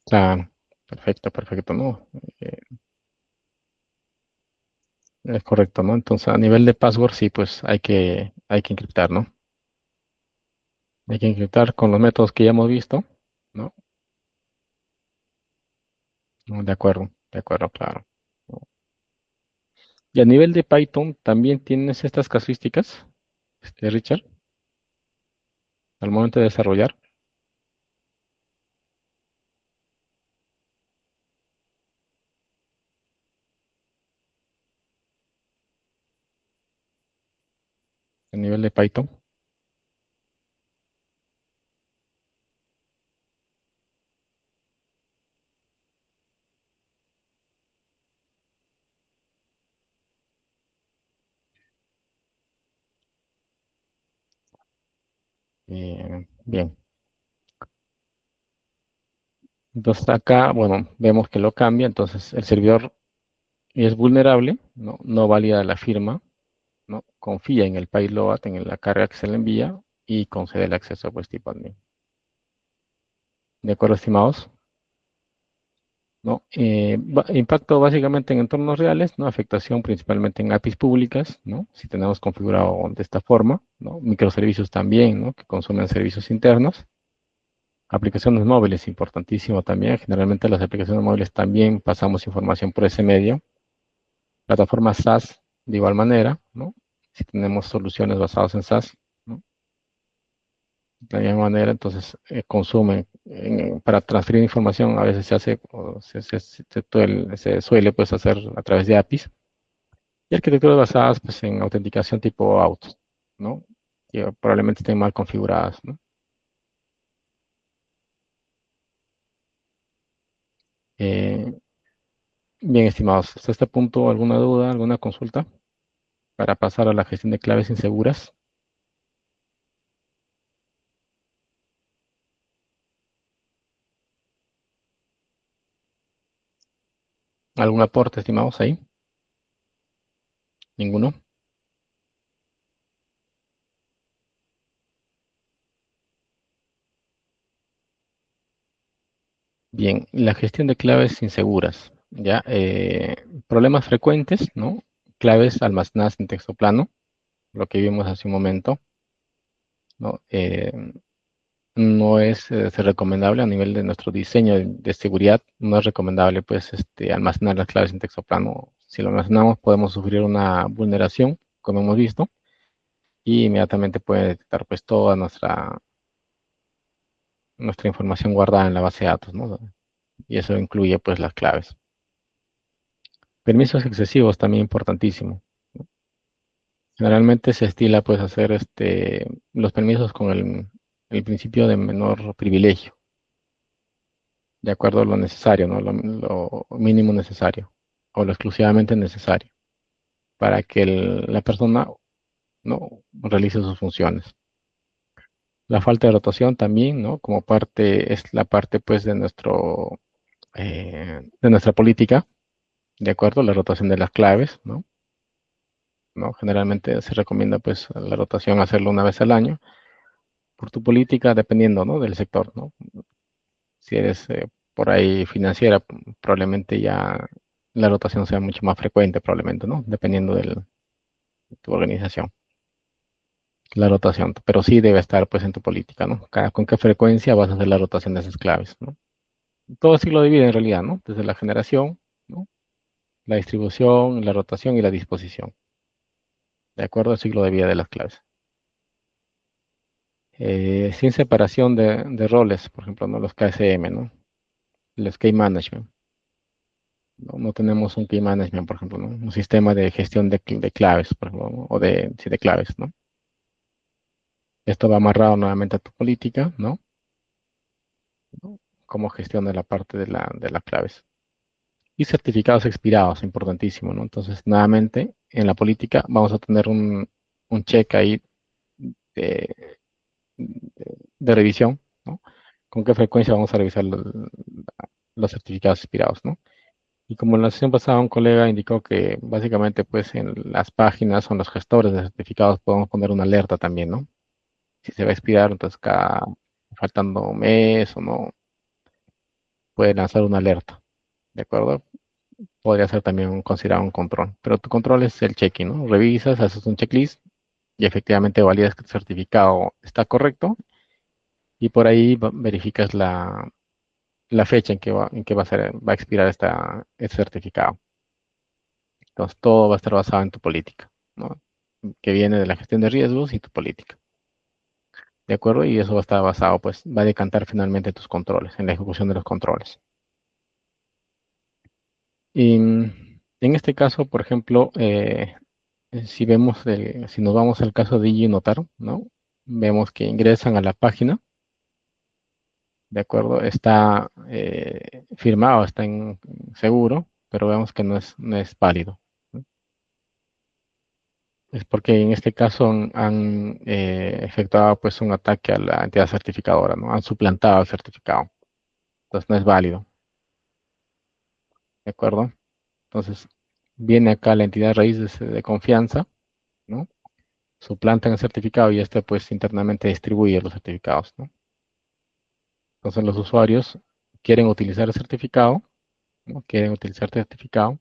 Speaker 1: Claro, perfecto, perfecto, ¿no? Eh, Es correcto, ¿no? Entonces, a nivel de password, sí, pues hay que encriptar, ¿no? Hay que encriptar con los métodos que ya hemos visto, ¿no? No, de acuerdo, claro. Y a nivel de Python, ¿también tienes estas casuísticas, Richard, al momento de desarrollar? A nivel de Python. Bien. Entonces acá, bueno, vemos que lo cambia, entonces el servidor es vulnerable, ¿no? No valida la firma, ¿no? Confía en el payload, en la carga que se le envía y concede el acceso a pues tipo admin. ¿De acuerdo, estimados? ¿No? Impacto básicamente en entornos reales, ¿no? Afectación principalmente en APIs públicas, ¿no? Si tenemos configurado de esta forma, ¿no? Microservicios también, ¿no? Que consumen servicios internos. Aplicaciones móviles, importantísimo también. Generalmente las aplicaciones móviles también pasamos información por ese medio. Plataformas SaaS de igual manera, ¿no? Si tenemos soluciones basadas en SaaS, ¿no? De la misma manera, entonces consumen para transferir información a veces se hace o se suele pues hacer a través de APIs y arquitecturas basadas pues en autenticación tipo auth, ¿no? Que probablemente estén mal configuradas, ¿no? Eh, Bien, estimados, hasta este punto, ¿alguna duda, alguna consulta para pasar a la gestión de claves inseguras? ¿Algún aporte, estimados, ahí? ¿Ninguno? Bien, la gestión de claves inseguras, ¿ya? Problemas frecuentes, ¿no? Claves almacenadas en texto plano, lo que vimos hace un momento, ¿no? No es recomendable a nivel de nuestro diseño de seguridad, no es recomendable, pues, almacenar las claves en texto plano. Si lo almacenamos, podemos sufrir una vulneración, como hemos visto, y inmediatamente puede detectar, pues, toda nuestra información guardada en la base de datos, ¿no? Y eso incluye, pues, las claves. Permisos excesivos también importantísimo. Generalmente se estila pues hacer los permisos con el principio de menor privilegio, de acuerdo a lo necesario, ¿no? Lo mínimo necesario o lo exclusivamente necesario para que la persona no realice sus funciones. La falta de rotación también, ¿no? Como parte, es la parte pues de nuestra política, de acuerdo a la rotación de las claves, ¿no? ¿No? Generalmente se recomienda pues la rotación hacerlo una vez al año por tu política, dependiendo, ¿no? Del sector, ¿no? Si eres por ahí financiera, probablemente ya la rotación sea mucho más frecuente, probablemente, ¿no? Dependiendo de tu organización, la rotación. Pero sí debe estar pues en tu política, ¿no? Con qué frecuencia vas a hacer la rotación de esas claves, ¿no? Todo así lo divide en realidad, ¿no? Desde la generación, ¿no? La distribución, la rotación y la disposición, de acuerdo al ciclo de vida de las claves. Sin separación de roles, por ejemplo, ¿no? Los KSM, ¿no? Los Key Management. No tenemos un key management, por ejemplo, ¿no? Un sistema de gestión de claves, por ejemplo, ¿no? O sí, de claves, ¿no? Esto va amarrado nuevamente a tu política, ¿no? ¿No? Cómo gestiona la parte de las claves. Y certificados expirados, importantísimo, ¿no? Entonces, nuevamente, en la política vamos a tener un check ahí de, de revisión, ¿no? Con qué frecuencia vamos a revisar los certificados expirados, ¿no? Y como en la sesión pasada un colega indicó que básicamente pues en las páginas o en los gestores de certificados podemos poner una alerta también, ¿no? Si se va a expirar, entonces cada faltando un mes o no, puede lanzar una alerta, ¿de acuerdo? podría ser también considerado un control. Pero tu control es el checking, ¿no? Revisas, haces un checklist y efectivamente validas que tu certificado está correcto y por ahí verificas la fecha en que va a expirar este certificado. Entonces, todo va a estar basado en tu política, ¿no? Que viene de la gestión de riesgos y tu política. ¿De acuerdo? Y eso va a estar basado, pues, va a decantar finalmente tus controles, en la ejecución de los controles. Y en este caso, por ejemplo, si nos vamos al caso de DigiNotar, ¿no? Vemos que ingresan a la página, ¿de acuerdo? Está firmado, está en seguro, pero vemos que no es válido, ¿no? Es porque en este caso han efectuado pues un ataque a la entidad certificadora, ¿no? Han suplantado el certificado. Entonces no es válido, ¿de acuerdo? Entonces viene acá la entidad raíz de confianza, ¿no? Suplantan el certificado y este pues internamente distribuye los certificados, ¿no? Entonces los usuarios quieren utilizar el certificado, ¿no? Quieren utilizar el certificado,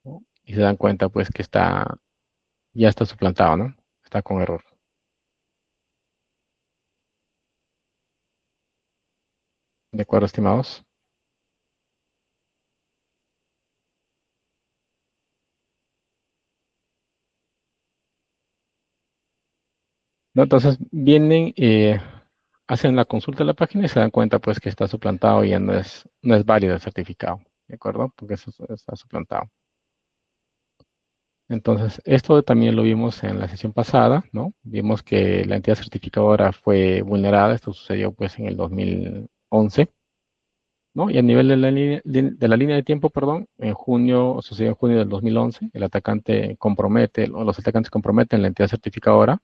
Speaker 1: ¿no? Y se dan cuenta pues que ya está suplantado, ¿no? Está con error. ¿De acuerdo, estimados? ¿No? Entonces vienen, hacen la consulta de la página y se dan cuenta pues que está suplantado y ya no es válido el certificado, ¿de acuerdo? Porque eso está suplantado. Entonces, esto también lo vimos en la sesión pasada, ¿no? Vimos que la entidad certificadora fue vulnerada, esto sucedió pues en el 2011, ¿no? Y a nivel de la línea de tiempo, perdón, sucedió en junio del 2011, el atacante compromete, o los atacantes comprometen la entidad certificadora.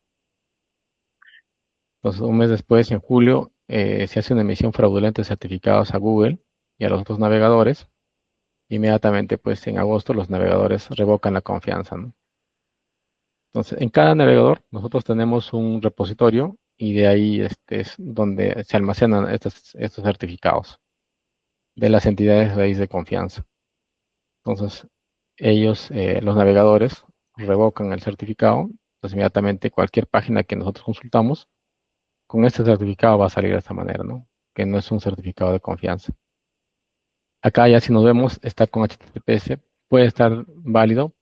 Speaker 1: Entonces, un mes después, en julio, se hace una emisión fraudulenta de certificados a Google y a los otros navegadores. Inmediatamente, pues en agosto, los navegadores revocan la confianza, ¿no? Entonces, en cada navegador nosotros tenemos un repositorio y de ahí es donde se almacenan estos certificados de las entidades raíz de confianza. Entonces, los navegadores, revocan el certificado. Entonces, inmediatamente cualquier página que nosotros consultamos, con este certificado va a salir de esta manera, ¿no? Que no es un certificado de confianza. Acá ya si nos vemos, está con HTTPS, puede estar válido,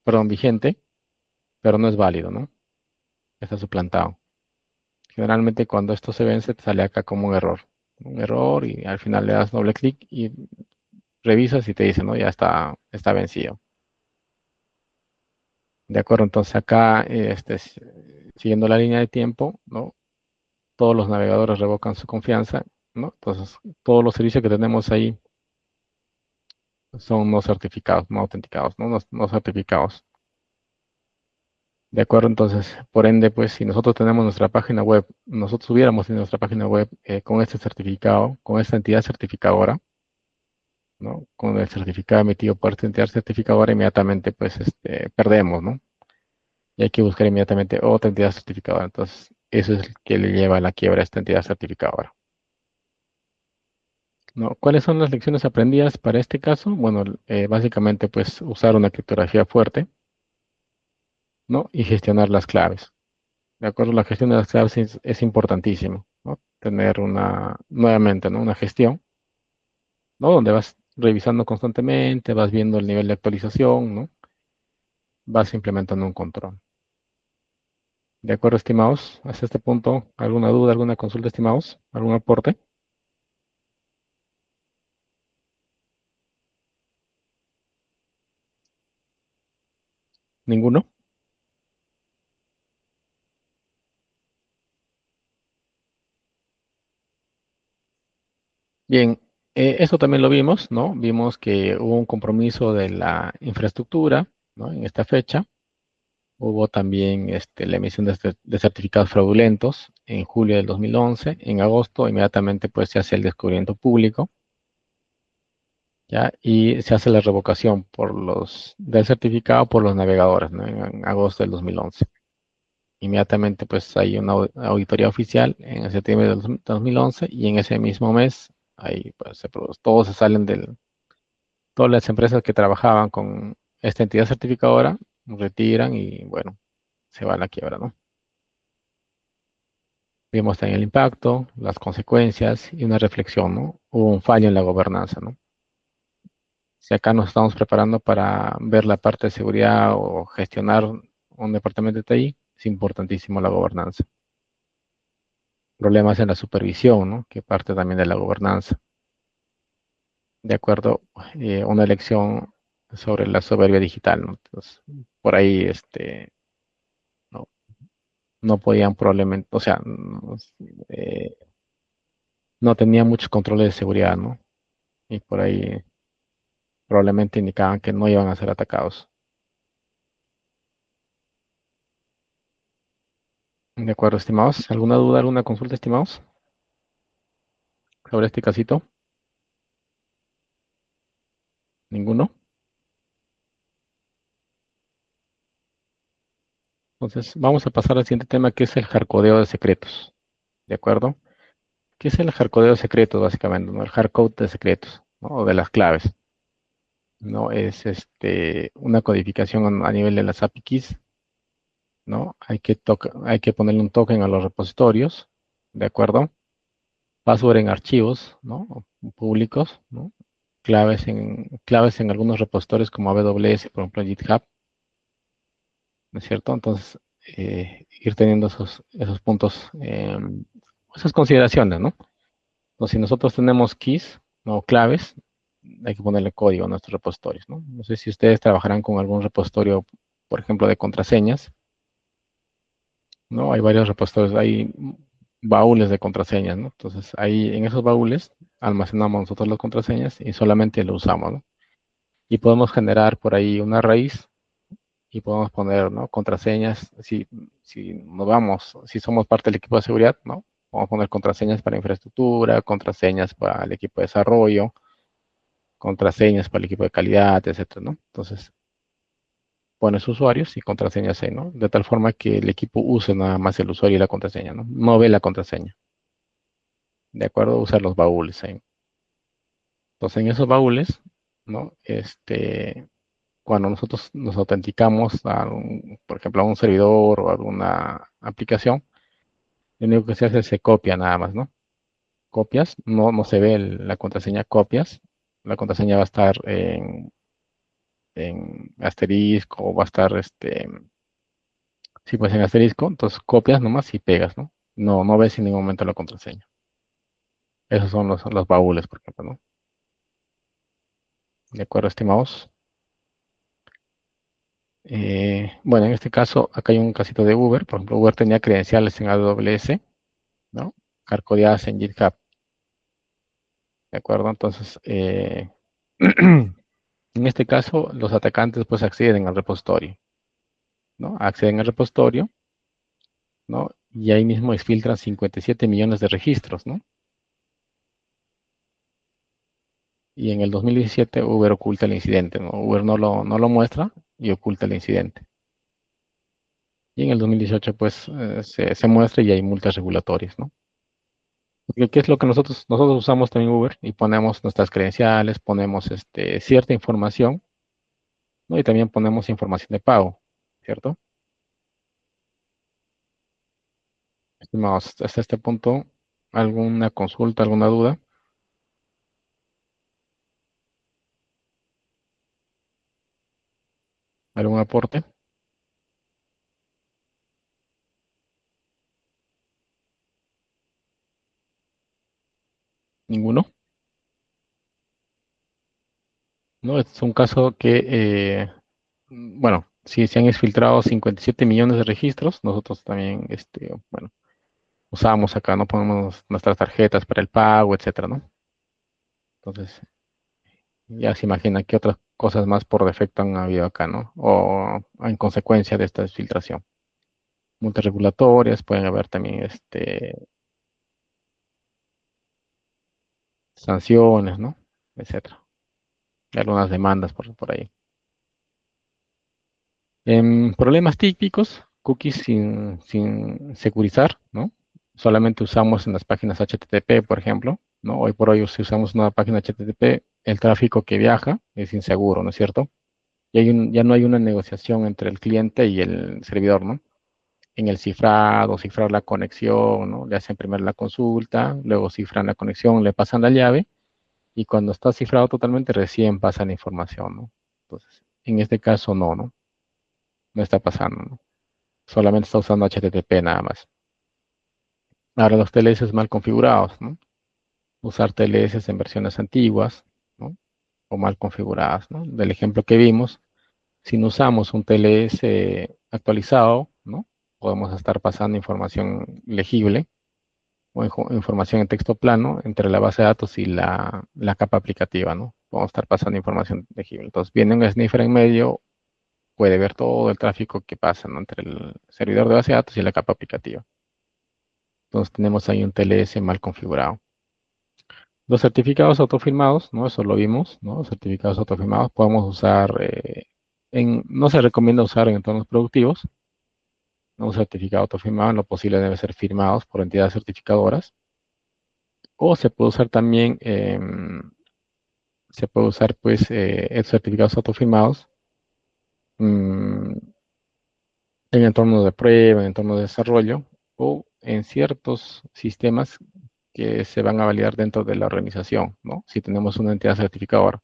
Speaker 1: perdón, vigente, pero no es válido, ¿no? Está suplantado. Generalmente cuando esto se vence, te sale acá como un error. Un error y al final le das doble clic y revisas y te dice, ¿no? Ya está vencido. De acuerdo, entonces acá, siguiendo la línea de tiempo, ¿no? Todos los navegadores revocan su confianza, ¿no? Entonces, todos los servicios que tenemos ahí son no certificados, no autenticados, ¿no? No certificados. De acuerdo, entonces, por ende, pues si nosotros tenemos nuestra página web, nosotros hubiéramos en nuestra página web con este certificado, con esta entidad certificadora, ¿no? Con el certificado emitido por esta entidad certificadora, inmediatamente pues perdemos, ¿no? Y hay que buscar inmediatamente otra entidad certificadora. Entonces, eso es el que le lleva a la quiebra a esta entidad certificadora, ¿no? ¿Cuáles son las lecciones aprendidas para este caso? Bueno, básicamente pues usar una criptografía fuerte, ¿no? Y gestionar las claves. De acuerdo, la gestión de las claves es importantísimo, ¿no? Tener nuevamente, ¿no? Una gestión, ¿no? Donde vas revisando constantemente, vas viendo el nivel de actualización, ¿no? Vas implementando un control. De acuerdo, estimados, hasta este punto, ¿alguna duda, alguna consulta, estimados? ¿Algún aporte? ¿Ninguno? Bien, eso también lo vimos, ¿no? Vimos que hubo un compromiso de la infraestructura, ¿no? En esta fecha. Hubo también la emisión de certificados fraudulentos en julio del 2011. En agosto, inmediatamente, pues se hace el descubrimiento público, ¿ya? Y se hace la revocación del certificado por los navegadores, ¿no? En agosto del 2011. Inmediatamente, pues hay una auditoría oficial en septiembre del 2011 y en ese mismo mes, ahí pues todos se salen Todas las empresas que trabajaban con esta entidad certificadora retiran y bueno, se va a la quiebra, ¿no? Vimos también el impacto, las consecuencias y una reflexión, ¿no? Hubo un fallo en la gobernanza, ¿no? Si acá nos estamos preparando para ver la parte de seguridad o gestionar un departamento de TI, es importantísimo la gobernanza. Problemas en la supervisión, ¿no? Que parte también de la gobernanza. De acuerdo, una elección sobre la soberbia digital, ¿no? Entonces, por ahí, no, no podían probablemente, o sea, no, eh, no tenían muchos controles de seguridad, ¿no? Y por ahí probablemente indicaban que no iban a ser atacados. De acuerdo, estimados. ¿Alguna duda, alguna consulta, estimados, sobre este casito? ¿Ninguno? Entonces, vamos a pasar al siguiente tema, que es el hardcodeo de secretos. ¿De acuerdo? ¿Qué es el hardcodeo de secretos, básicamente? ¿No? El hardcode de secretos, ¿no? O de las claves. ¿No? Es una codificación a nivel de las API keys, ¿no? Hay que ponerle un token a los repositorios, ¿de acuerdo? Password en archivos, ¿no? Públicos, ¿no? Claves en algunos repositorios como AWS, por ejemplo, GitHub, ¿no es cierto? Entonces, ir teniendo esos puntos, esas consideraciones, ¿no? Entonces, si nosotros tenemos keys, ¿no? Claves, hay que ponerle código a nuestros repositorios, ¿no? No sé si ustedes trabajarán con algún repositorio, por ejemplo, de contraseñas, ¿no? Hay varios repositorios, hay baúles de contraseñas, ¿no? Entonces, ahí en esos baúles almacenamos nosotros las contraseñas y solamente lo usamos, ¿no? Y podemos generar por ahí una raíz y podemos poner, ¿no? Contraseñas, si nos vamos, si somos parte del equipo de seguridad, ¿no? Vamos a poner contraseñas para infraestructura, contraseñas para el equipo de desarrollo, contraseñas para el equipo de calidad, etcétera, ¿no? Entonces, pones usuarios y contraseñas ahí, ¿no? De tal forma que el equipo use nada más el usuario y la contraseña, ¿no? No ve la contraseña, ¿de acuerdo? Usar los baúles ahí. Entonces, en esos baúles, ¿no? Cuando nosotros nos autenticamos por ejemplo, a un servidor o a alguna aplicación, lo único que se hace es se copia nada más, ¿no? Copias, no se ve la contraseña, copias. La contraseña va a estar en asterisco o va a estar, sí, pues en asterisco, entonces copias nomás y pegas, ¿no? No ves en ningún momento la contraseña. Esos son los baúles, por ejemplo, ¿no? ¿De acuerdo, estimados? Bueno, en este caso, acá hay un casito de Uber. Por ejemplo, Uber tenía credenciales en AWS, ¿no? Carcodeadas en GitHub, ¿de acuerdo? Entonces, en este caso, los atacantes pues acceden al repositorio, ¿no? Acceden al repositorio, ¿no? Y ahí mismo exfiltran 57 millones de registros, ¿no? Y en el 2017 Uber oculta el incidente, ¿no? Uber no lo muestra y oculta el incidente. Y en el 2018 pues se muestra y hay multas regulatorias, ¿no? Porque ¿qué es lo que nosotros usamos también Uber? Y ponemos nuestras credenciales, ponemos cierta información, ¿no? Y también ponemos información de pago, ¿cierto? Estimados, hasta este punto, ¿alguna consulta, alguna duda, algún aporte? ¿Ninguno? ¿No? Es un caso que, bueno, si se han exfiltrado 57 millones de registros, nosotros también, bueno, usamos acá, no ponemos nuestras tarjetas para el pago, etcétera, ¿no? Entonces, ya se imagina qué otras cosas más por defecto han habido acá, ¿no? O en consecuencia de esta filtración. Multas regulatorias, pueden haber también sanciones, ¿no? Etcétera. Y algunas demandas por ahí. Problemas típicos, cookies sin securizar, ¿no? Solamente usamos en las páginas HTTP, por ejemplo, ¿no? Hoy por hoy, si usamos una página HTTP, el tráfico que viaja es inseguro, ¿no es cierto? Y ya no hay una negociación entre el cliente y el servidor, ¿no? En el cifrado, cifrar la conexión, ¿no? Le hacen primero la consulta, luego cifran la conexión, le pasan la llave y cuando está cifrado totalmente recién pasan la información, ¿no? Entonces, en este caso no, ¿no? No está pasando, ¿no? Solamente está usando HTTP nada más. Ahora los TLS mal configurados, ¿no? Usar TLS en versiones antiguas, ¿no? O mal configuradas, ¿no? Del ejemplo que vimos, si no usamos un TLS actualizado, ¿no? Podemos estar pasando información legible o información en texto plano entre la base de datos y la capa aplicativa, ¿no? Podemos estar pasando información legible. Entonces, viene un sniffer en medio, puede ver todo el tráfico que pasa, ¿no? Entre el servidor de base de datos y la capa aplicativa. Entonces, tenemos ahí un TLS mal configurado. Los certificados autofirmados, ¿no? Eso lo vimos, ¿no? Los certificados autofirmados podemos usar, no se recomienda usar en entornos productivos, ¿no? Un certificado autofirmado en lo posible debe ser firmados por entidades certificadoras, o se puede usar también, se puede usar pues certificados autofirmados mm, en entornos de prueba, en entornos de desarrollo, o en ciertos sistemas que se van a validar dentro de la organización, ¿no? Si tenemos una entidad certificadora.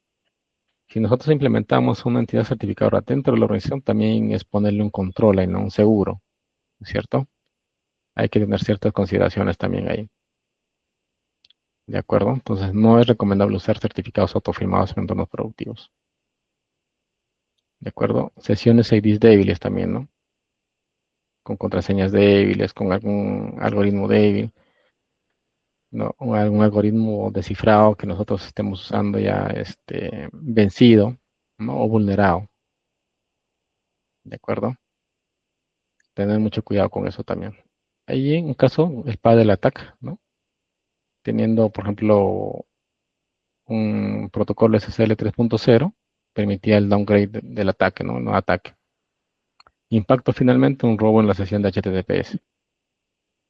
Speaker 1: Si nosotros implementamos una entidad certificadora dentro de la organización, también es ponerle un control, ¿no? Un seguro, ¿cierto? Hay que tener ciertas consideraciones también ahí, ¿de acuerdo? Entonces, no es recomendable usar certificados autofirmados en entornos productivos, ¿de acuerdo? Sesiones IDs débiles también, ¿no? Con contraseñas débiles, con algún algoritmo débil, ¿no? O algún algoritmo descifrado que nosotros estemos usando ya vencido, ¿no? O vulnerado, ¿de acuerdo? Tener mucho cuidado con eso también. Ahí en un caso, el padre del ataque, ¿no? Teniendo, por ejemplo, un protocolo SSL 3.0, permitía el downgrade del ataque, ¿no? No ataque. Impacto finalmente un robo en la sesión de HTTPS,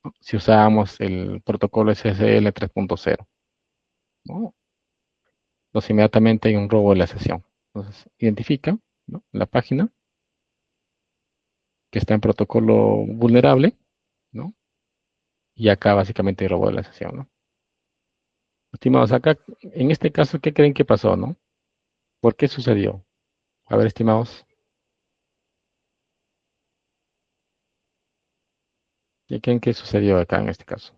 Speaker 1: ¿no? Si usábamos el protocolo SSL 3.0, ¿no? Entonces inmediatamente hay un robo de la sesión. Entonces identifica, ¿no? La página que está en protocolo vulnerable, ¿no? Y acá básicamente hay robo de la sesión, ¿no? Estimados, acá, en este caso, ¿qué creen que pasó, no? ¿Por qué sucedió? A ver, estimados, ¿qué creen que sucedió acá en este caso?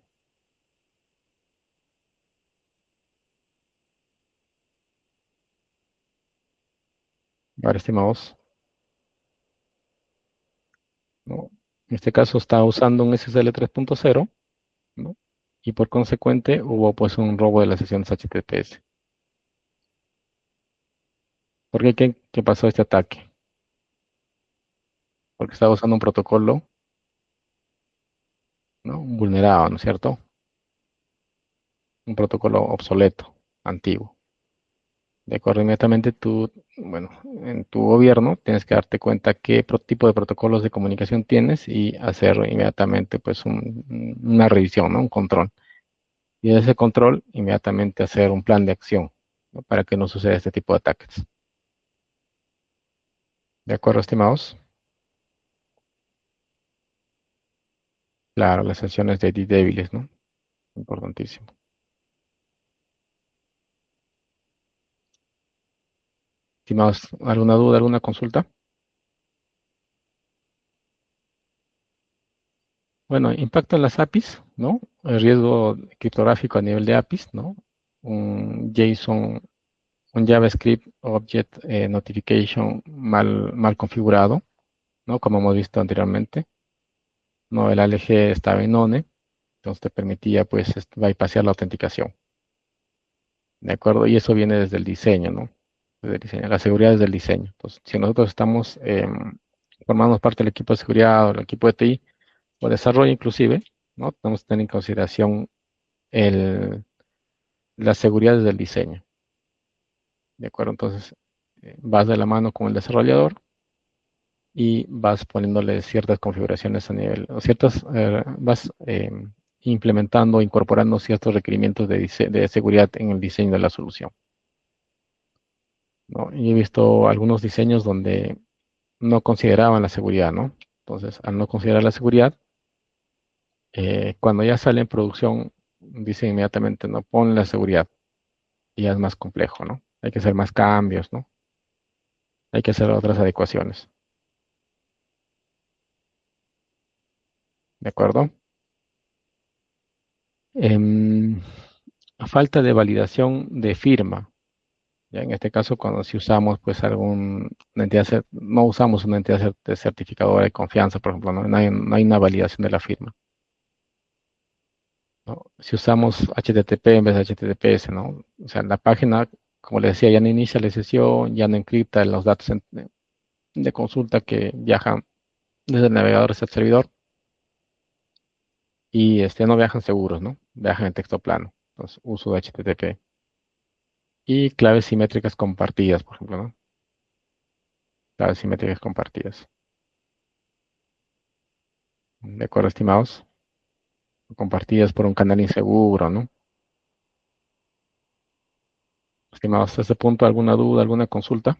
Speaker 1: A ver, estimados, ¿no? En este caso está usando un SSL 3.0, ¿no? Y por consecuente hubo pues un robo de las sesiones HTTPS. ¿Por qué creen que pasó este ataque? Porque estaba usando un protocolo, ¿no? Vulnerado, ¿no es cierto? Un protocolo obsoleto, antiguo. De acuerdo, inmediatamente tú, bueno, en tu gobierno tienes que darte cuenta qué tipo de protocolos de comunicación tienes y hacer inmediatamente pues una revisión, ¿no? Un control. Y de ese control, inmediatamente hacer un plan de acción, ¿no? Para que no suceda este tipo de ataques. ¿De acuerdo, estimados? Claro, las sesiones de débiles, ¿no? Importantísimo. Estimados, ¿alguna duda, alguna consulta? Bueno, impacto en las APIs, ¿no? El riesgo criptográfico a nivel de APIs, ¿no? Un JSON, un JavaScript Object Notification mal configurado, ¿no? Como hemos visto anteriormente, ¿no? El ALG estaba en ONE, entonces te permitía, pues, bypassar la autenticación, ¿de acuerdo? Y eso viene desde el diseño, ¿no? Desde el diseño, la seguridad desde el diseño. Entonces, si nosotros estamos formando parte del equipo de seguridad o el equipo de TI o desarrollo inclusive, ¿no? Tenemos que tener en consideración el, la seguridad desde el diseño, ¿de acuerdo? Entonces, vas de la mano con el desarrollador y vas poniéndole ciertas configuraciones a nivel, o ciertas, vas implementando, incorporando ciertos requerimientos de seguridad en el diseño de la solución. ¿no? Y he visto algunos diseños donde no consideraban la seguridad, ¿no? Entonces, al no considerar la seguridad, cuando ya sale en producción, dicen inmediatamente, no, pon la seguridad y ya es más complejo, ¿no? Hay que hacer más cambios, ¿no? Hay que hacer otras adecuaciones, ¿de acuerdo? Em, a falta de validación de firma. Ya en este caso, cuando si usamos pues una entidad, no usamos una entidad certificadora de confianza, por ejemplo, no hay una validación de la firma, ¿no? Si usamos HTTP en vez de HTTPS, ¿no? O sea, la página, como les decía, ya no inicia la sesión, ya no encripta los datos de consulta que viajan desde el navegador hasta el servidor y no viajan seguros, ¿no? Viajan en texto plano. Entonces, uso de HTTP. Y claves simétricas compartidas, por ejemplo, ¿no? Claves simétricas compartidas. ¿De acuerdo, estimados? Compartidas por un canal inseguro, ¿no? Estimados, hasta este punto, ¿alguna duda, alguna consulta,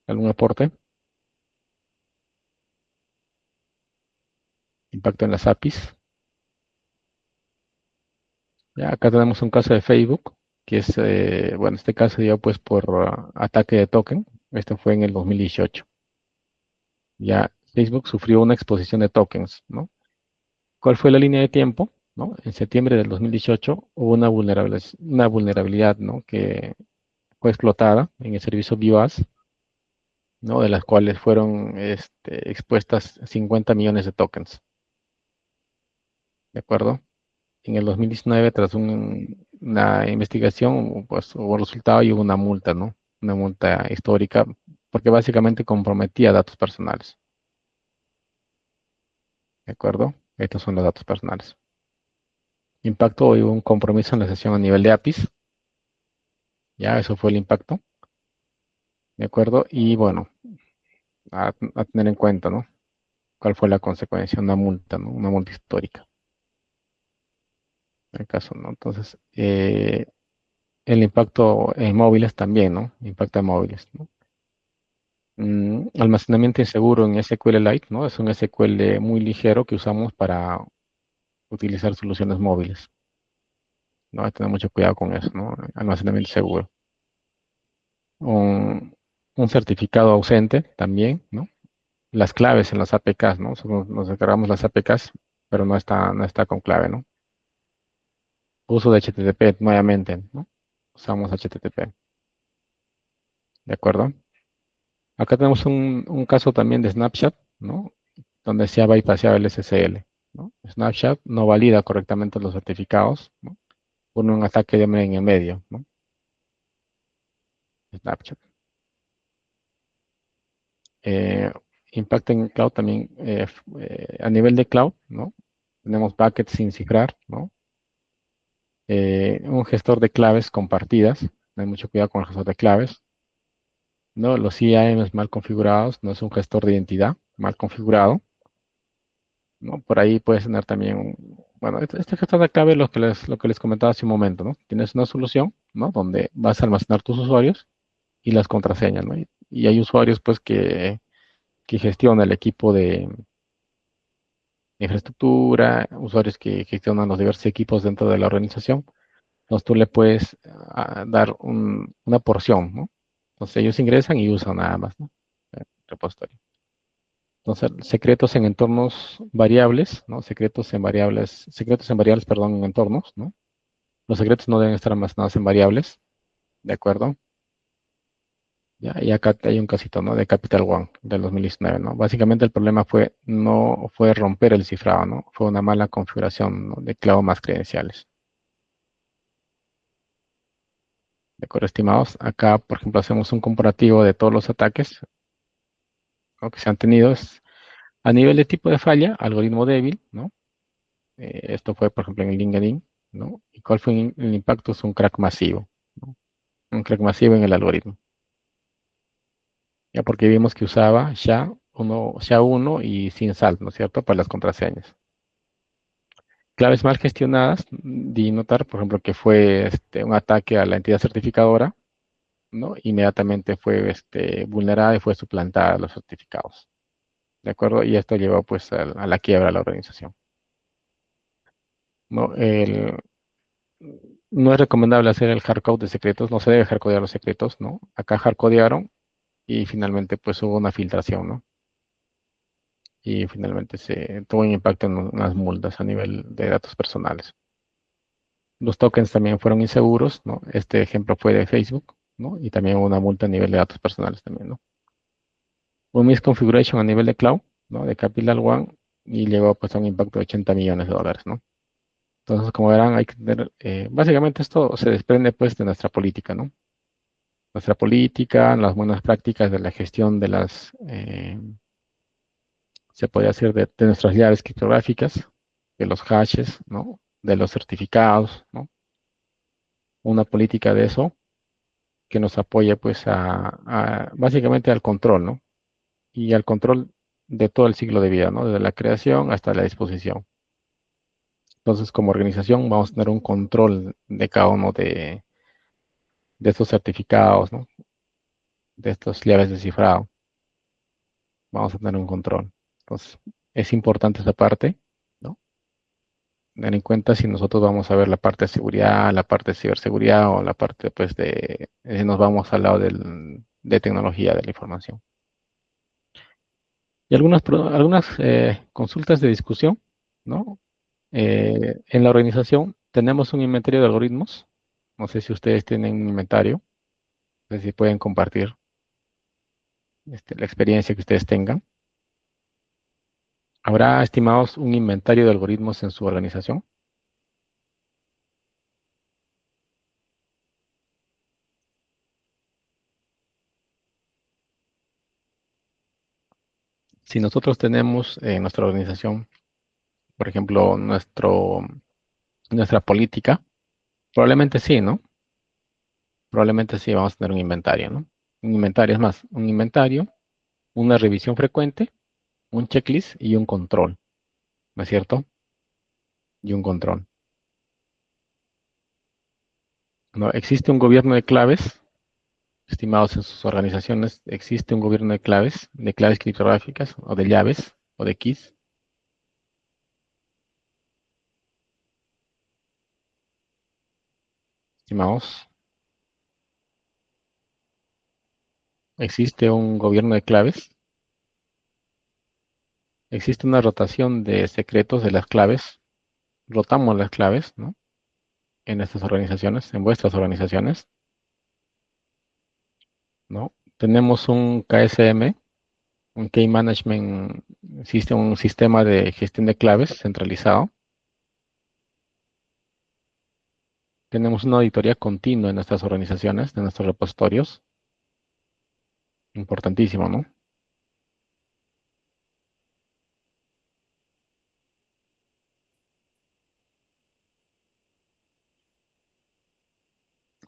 Speaker 1: algún aporte? Impacto en las APIs. Ya, acá tenemos un caso de Facebook, que es, bueno, este caso dio pues por ataque de token. Este fue en el 2018. Ya Facebook sufrió una exposición de tokens, ¿no? ¿Cuál fue la línea de tiempo? ¿No? En septiembre del 2018 hubo una vulnerabilidad, ¿no? Que fue explotada en el servicio BIOS, ¿no? De las cuales fueron expuestas 50 millones de tokens, ¿de acuerdo? En el 2019, tras una investigación, pues hubo resultado y hubo una multa, ¿no? Una multa histórica, porque básicamente comprometía datos personales, ¿de acuerdo? Estos son los datos personales. Impacto, hubo un compromiso en la sesión a nivel de APIs, ya, eso fue el impacto, ¿de acuerdo? Y bueno, a tener en cuenta, ¿no? ¿Cuál fue la consecuencia? Una multa, ¿no? Una multa histórica, en el caso, ¿no? Entonces, el impacto en móviles también, ¿no? Impacta en móviles, ¿no? Almacenamiento inseguro en SQLite, ¿no? Es un SQL muy ligero que usamos para utilizar soluciones móviles, ¿no? Hay que tener mucho cuidado con eso, ¿no? Almacenamiento seguro. Un certificado ausente también, ¿no? Las claves en las APKs, ¿no? Nos descargamos las APKs, pero no está con clave, ¿no? Uso de HTTP nuevamente, ¿no? Usamos HTTP, ¿de acuerdo? Acá tenemos un caso también de Snapchat, ¿no? Donde se ha bypassado el SSL, ¿no? Snapchat no valida correctamente los certificados, ¿no? Pone un ataque de en el medio, ¿no? Snapchat. Eh, Impacta en cloud también, a nivel de cloud, ¿no? Tenemos buckets sin cifrar, ¿no? Un gestor de claves compartidas, hay mucho cuidado con el gestor de claves, ¿no? Los IAMs mal configurados, no es un gestor de identidad mal configurado, ¿no? Por ahí puedes tener también, bueno, este gestor de clave es lo que les comentaba hace un momento, ¿no? Tienes una solución, ¿no? Donde vas a almacenar tus usuarios y las contraseñas, ¿no? Y hay usuarios, pues, que gestionan el equipo de infraestructura, usuarios que gestionan los diversos equipos dentro de la organización. Entonces tú le puedes dar una porción, ¿no? Entonces ellos ingresan y usan nada más, ¿no? El repositorio. Entonces, secretos en entornos variables, ¿no? Secretos en variables, perdón, en entornos, ¿no? Los secretos no deben estar almacenados en variables, ¿de acuerdo? Ya, y acá hay un casito, ¿no? De Capital One del 2019, ¿no? Básicamente el problema no fue romper el cifrado, ¿no? Fue una mala configuración, ¿no? De clavo más credenciales. ¿De acuerdo, estimados? Acá, por ejemplo, hacemos un comparativo de todos los ataques, ¿no? Que se han tenido. A nivel de tipo de falla, algoritmo débil, ¿no? Esto fue, por ejemplo, en el LinkedIn, ¿no? ¿Y cuál fue el impacto? Es un crack masivo, ¿no? Un crack masivo en el algoritmo. Ya porque vimos que usaba SHA-1 y sin salt, ¿no es cierto? Para las contraseñas. Claves mal gestionadas, di notar, por ejemplo, que fue un ataque a la entidad certificadora, ¿no? Inmediatamente fue vulnerada y fue suplantada los certificados. ¿De acuerdo? Y esto llevó pues a la quiebra de la organización. ¿No? No es recomendable hacer el hardcode de secretos, no se debe hardcodear los secretos, ¿no? Acá hardcodearon y finalmente pues hubo una filtración, ¿no? Y finalmente se tuvo un impacto en unas multas a nivel de datos personales. Los tokens también fueron inseguros, ¿no? Este ejemplo fue de Facebook, ¿no? Y también hubo una multa a nivel de datos personales también, ¿no? Un misconfiguration a nivel de cloud, ¿no? De Capital One y llegó pues a un impacto de 80 millones de dólares, ¿no? Entonces, como verán, hay que tener, básicamente esto se desprende pues de nuestra política, ¿no? Nuestra política, las buenas prácticas de la gestión de las, se puede hacer de nuestras llaves criptográficas, de los hashes, ¿no? De los certificados, ¿no? Una política de eso que nos apoye pues básicamente al control, ¿no? Y al control de todo el ciclo de vida, ¿no? Desde la creación hasta la disposición. Entonces, como organización, vamos a tener un control de cada uno de estos certificados, ¿no? De estas llaves de cifrado. Vamos a tener un control. Entonces, es importante esa parte, ¿no? Tener en cuenta si nosotros vamos a ver la parte de seguridad, la parte de ciberseguridad o la parte, pues, nos vamos al lado de tecnología de la información. Y algunas consultas de discusión, ¿no? En la organización tenemos un inventario de algoritmos. No sé si ustedes tienen un inventario, no sé si pueden compartir la experiencia que ustedes tengan. ¿Habrá estimados un inventario de algoritmos en su organización? Si nosotros tenemos en nuestra organización, por ejemplo, nuestra política, probablemente sí, ¿no? Probablemente sí vamos a tener un inventario, ¿no? Un inventario, es más, un inventario, una revisión frecuente, un checklist y un control, ¿no es cierto? Y un control. ¿No? Existe un gobierno de claves, estimados en sus organizaciones, existe un gobierno de claves criptográficas o de llaves o de keys, estimados. Existe un gobierno de claves, existe una rotación de secretos de las claves, rotamos las claves, ¿no? En estas organizaciones, en vuestras organizaciones, ¿no? Tenemos un KSM, un Key Management System, un sistema de gestión de claves centralizado. Tenemos una auditoría continua en nuestras organizaciones, de nuestros repositorios, importantísimo, ¿no?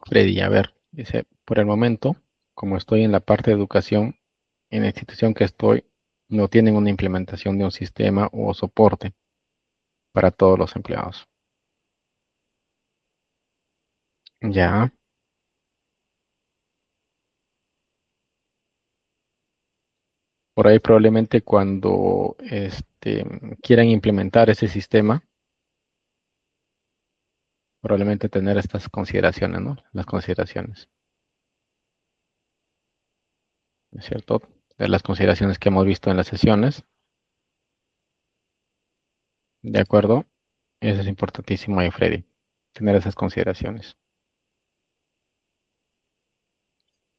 Speaker 1: Freddy, a ver, dice, por el momento, como estoy en la parte de educación, en la institución que estoy, no tienen una implementación de un sistema o soporte para todos los empleados. Ya, por ahí probablemente cuando quieran implementar ese sistema, probablemente tener estas consideraciones, ¿no? Las consideraciones, ¿no es cierto? De las consideraciones que hemos visto en las sesiones, ¿de acuerdo? Eso es importantísimo ahí, Freddy, tener esas consideraciones.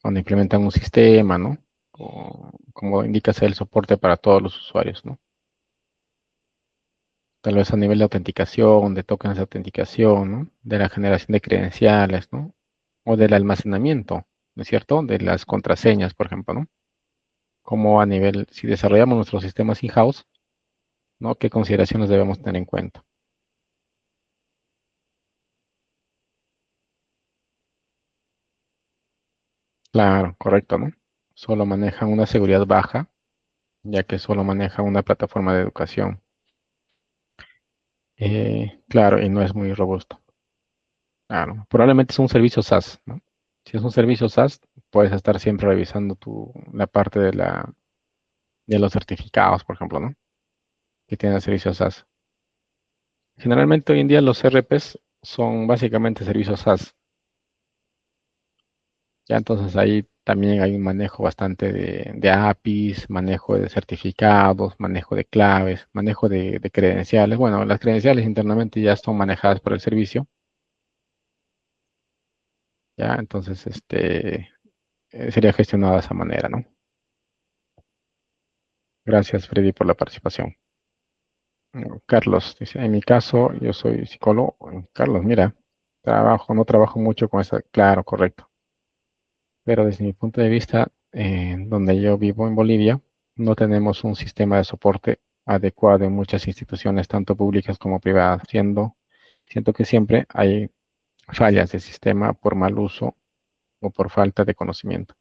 Speaker 1: Cuando implementan un sistema, ¿no? O, como indica ser el soporte para todos los usuarios, ¿no? Tal vez a nivel de autenticación, de tokens de autenticación, ¿no? De la generación de credenciales, ¿no? O del almacenamiento, ¿no es cierto? De las contraseñas, por ejemplo, ¿no? Como a nivel, si desarrollamos nuestros sistemas in-house, ¿no? ¿Qué consideraciones debemos tener en cuenta? Claro, correcto, ¿no? Solo manejan una seguridad baja, ya que solo maneja una plataforma de educación. Claro, y no es muy robusto. Claro, probablemente es un servicio SaaS, ¿no? Si es un servicio SaaS, puedes estar siempre revisando la parte de los certificados, por ejemplo, ¿no? Que tienen el servicio SaaS. Generalmente hoy en día los RPs son básicamente servicios SaaS. Ya entonces ahí también hay un manejo bastante de APIs, manejo de certificados, manejo de claves, manejo de credenciales. Bueno, las credenciales internamente ya son manejadas por el servicio. Ya, entonces sería gestionado de esa manera, ¿no? Gracias, Freddy, por la participación. Carlos dice, en mi caso, yo soy psicólogo. Carlos, mira, no trabajo mucho con esa, claro, correcto. Pero desde mi punto de vista, donde yo vivo en Bolivia, no tenemos un sistema de soporte adecuado en muchas instituciones, tanto públicas como privadas, siento que siempre hay fallas de sistema por mal uso o por falta de conocimiento.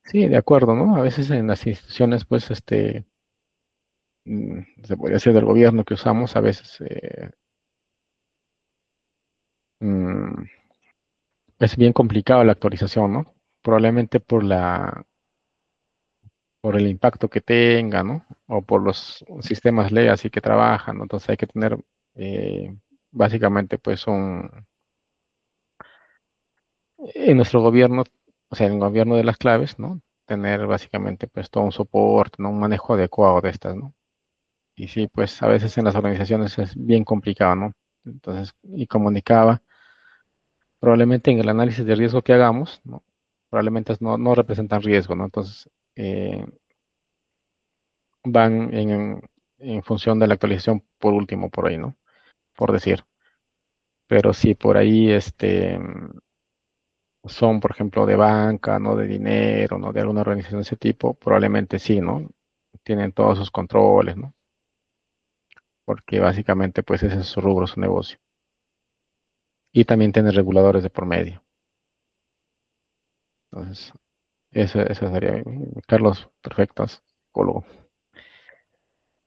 Speaker 1: Sí, de acuerdo, ¿no? A veces en las instituciones, pues, se podría decir del gobierno que usamos, a veces mm, es bien complicado la actualización, ¿no? Probablemente por el impacto que tenga, ¿no? O por los sistemas legacy que trabajan, ¿no? Entonces hay que tener básicamente pues en nuestro gobierno, o sea, en el gobierno de las claves, ¿no? Tener básicamente pues todo un soporte, ¿no? Un manejo adecuado de estas, ¿no? Y sí, pues a veces en las organizaciones es bien complicado, ¿no? Entonces, y comunicaba, probablemente en el análisis de riesgo que hagamos, ¿no? Probablemente no representan riesgo, ¿no? Entonces, van en función de la actualización por último, por ahí, ¿no? Por decir. Pero si por ahí son, por ejemplo, de banca, no de dinero, no de alguna organización de ese tipo, probablemente sí, ¿no? Tienen todos sus controles, ¿no? Porque básicamente, pues ese es su rubro, su negocio. Y también tiene reguladores de por medio. Entonces, eso sería. Carlos, perfectas. Psicólogo.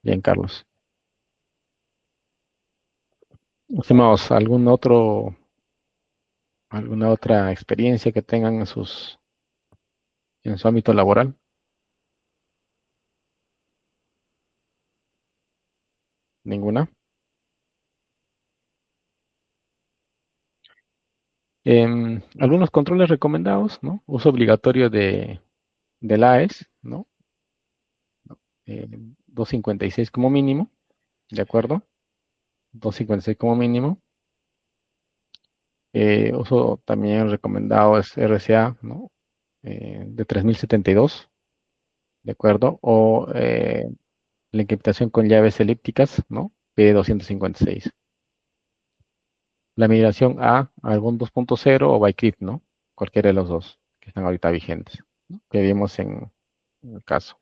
Speaker 1: Bien, Carlos. Estimados, alguna otra experiencia que tengan en su ámbito laboral? ¿Ninguna? Algunos controles recomendados, ¿no? Uso obligatorio del AES, ¿no? 256 como mínimo, ¿de acuerdo? 256 como mínimo. Uso también recomendado es RCA, ¿no? De 3072, ¿de acuerdo? O la encriptación con llaves elípticas, ¿no? P256. La migración a algún 2.0 o Bcrypt, ¿no? Cualquiera de los dos que están ahorita vigentes, ¿no? Que vimos en el caso.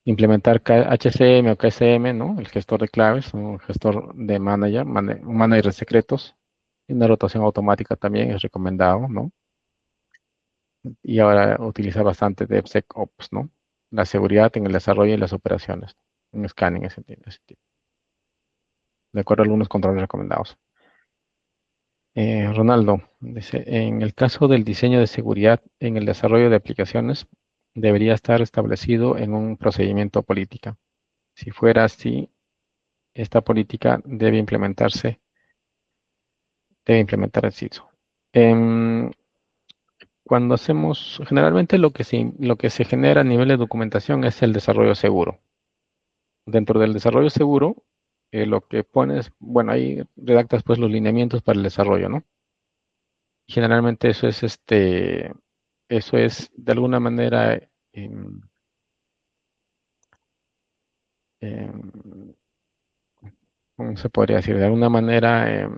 Speaker 1: Implementar HCM o KSM, ¿no? El gestor de claves, un gestor de un manager de secretos. Y una rotación automática también es recomendado, ¿no? Y ahora utilizar bastante DevSecOps, ¿no? La seguridad en el desarrollo y las operaciones. Un scanning, ese tipo. De acuerdo a algunos controles recomendados. Ronaldo dice, en el caso del diseño de seguridad en el desarrollo de aplicaciones, debería estar establecido en un procedimiento política. Si fuera así, esta política debe implementar el CISO. Cuando generalmente lo que se genera a nivel de documentación es el desarrollo seguro. Dentro del desarrollo seguro, lo que pones, bueno, ahí redactas pues los lineamientos para el desarrollo, ¿no? Y generalmente eso es de alguna manera, em, em, ¿cómo se podría decir? De alguna manera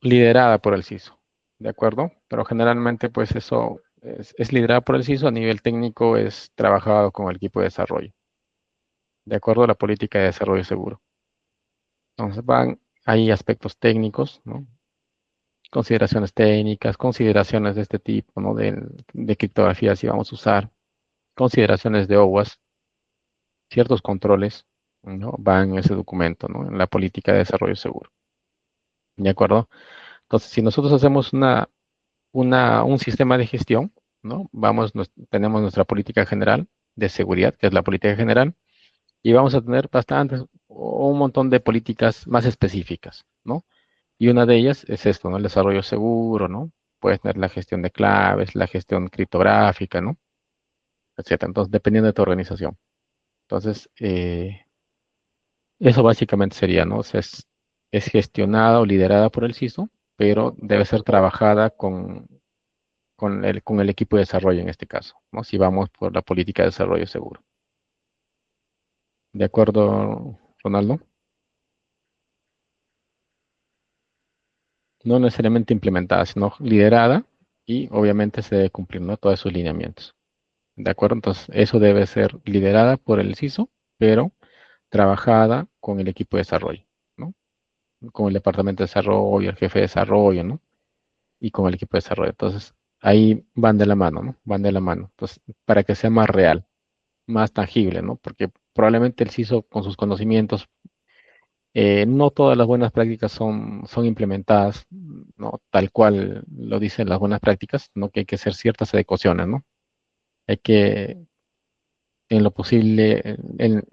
Speaker 1: liderada por el CISO, ¿de acuerdo? Pero generalmente pues eso es liderado por el CISO, a nivel técnico es trabajado con el equipo de desarrollo, de acuerdo a la política de desarrollo seguro. Entonces hay aspectos técnicos, ¿no? Consideraciones técnicas, consideraciones de este tipo, ¿no? De criptografía si vamos a usar, consideraciones de OWASP, ciertos controles, ¿no? Van en ese documento, ¿no? En la política de desarrollo seguro. ¿De acuerdo? Entonces, si nosotros hacemos un sistema de gestión, ¿no? Tenemos nuestra política general de seguridad, que es la política general, y vamos a tener bastantes, o un montón de políticas más específicas, ¿no? Y una de ellas es esto, ¿no? El desarrollo seguro, ¿no? Puedes tener la gestión de claves, la gestión criptográfica, ¿no? Etcétera. Entonces, dependiendo de tu organización. Entonces, eso básicamente sería, ¿no? O sea, es gestionada o liderada por el CISO, pero debe ser trabajada con el equipo de desarrollo en este caso, ¿no? Si vamos por la política de desarrollo seguro. ¿De acuerdo, Ronaldo? No necesariamente implementada, sino liderada y obviamente se debe cumplir, ¿no? Todos sus lineamientos. ¿De acuerdo? Entonces, eso debe ser liderada por el CISO, pero trabajada con el equipo de desarrollo, ¿no? Con el departamento de desarrollo, el jefe de desarrollo, ¿no? Y con el equipo de desarrollo. Entonces, ahí van de la mano, ¿no? Van de la mano. Entonces, para que sea más real, más tangible, ¿no? Porque probablemente el CISO con sus conocimientos, no todas las buenas prácticas son implementadas, ¿no? Tal cual lo dicen las buenas prácticas, ¿no? Que hay que hacer ciertas adecuaciones, ¿no? Hay que, en lo posible,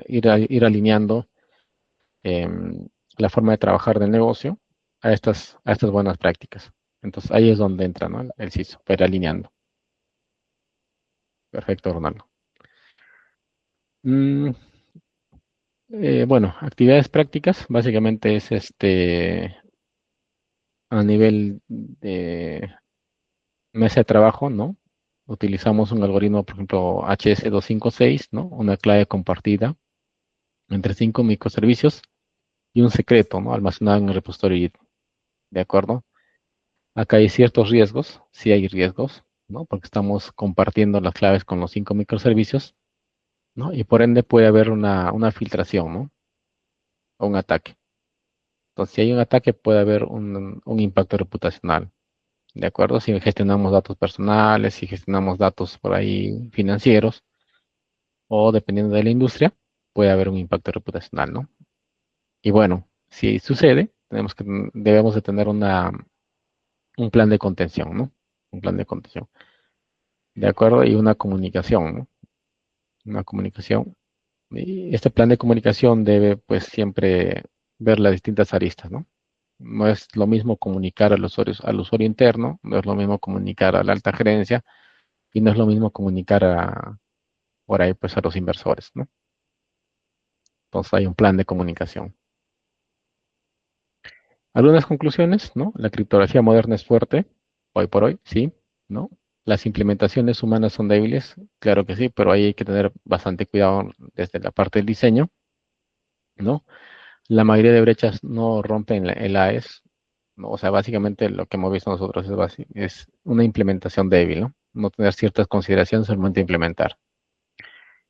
Speaker 1: ir alineando la forma de trabajar del negocio a estas buenas prácticas. Entonces, ahí es donde entra, ¿no? El CISO, para ir alineando. Perfecto, Ronaldo. Mm, bueno, actividades prácticas, básicamente es a nivel de mesa de trabajo, ¿no? Utilizamos un algoritmo, por ejemplo, HS256, ¿no? Una clave compartida entre 5 microservicios y un secreto, ¿no? Almacenado en el repositorio Git, ¿de acuerdo? Acá hay ciertos riesgos, sí hay riesgos, ¿no? Porque estamos compartiendo las claves con los 5 microservicios, ¿no? Y por ende puede haber una filtración, ¿no? O un ataque. Entonces, si hay un ataque, puede haber un impacto reputacional, ¿de acuerdo? Si gestionamos datos personales, si gestionamos datos por ahí financieros, o dependiendo de la industria, puede haber un impacto reputacional, ¿no? Y bueno, si sucede, debemos de tener un plan de contención, ¿no? Un plan de contención, ¿de acuerdo? Y una comunicación, ¿no? Una comunicación. Y este plan de comunicación debe, pues, siempre ver las distintas aristas, ¿no? No es lo mismo comunicar al usuario interno, no es lo mismo comunicar a la alta gerencia y no es lo mismo comunicar por ahí, pues, a los inversores, ¿no? Entonces hay un plan de comunicación. Algunas conclusiones, ¿no? La criptografía moderna es fuerte, hoy por hoy, sí, ¿no? Las implementaciones humanas son débiles, claro que sí, pero ahí hay que tener bastante cuidado desde la parte del diseño, ¿no? La mayoría de brechas no rompen el AES, ¿no? O sea, básicamente lo que hemos visto nosotros es una implementación débil, ¿no? No tener ciertas consideraciones al momento de implementar.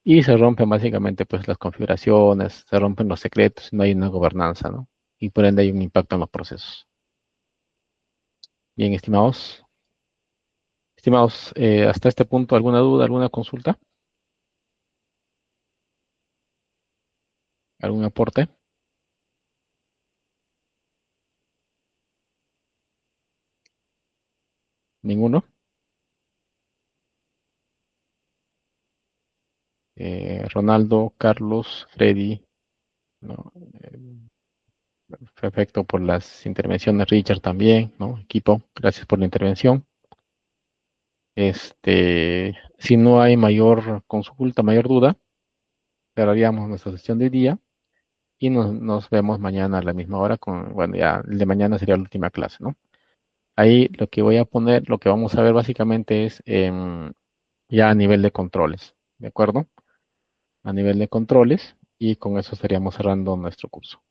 Speaker 1: Y se rompen básicamente pues las configuraciones, se rompen los secretos, no hay una gobernanza, ¿no? Y por ende hay un impacto en los procesos. Bien, estimados, hasta este punto, ¿alguna duda, alguna consulta, algún aporte? ¿Ninguno? Ronaldo, Carlos, Freddy, ¿no? Perfecto por las intervenciones, Richard también, ¿no? Equipo, gracias por la intervención. Si no hay mayor consulta, mayor duda, cerraríamos nuestra sesión de día y nos vemos mañana a la misma hora bueno, ya el de mañana sería la última clase, ¿no? Ahí lo que voy a poner, lo que vamos a ver básicamente es ya a nivel de controles, ¿de acuerdo? A nivel de controles y con eso estaríamos cerrando nuestro curso.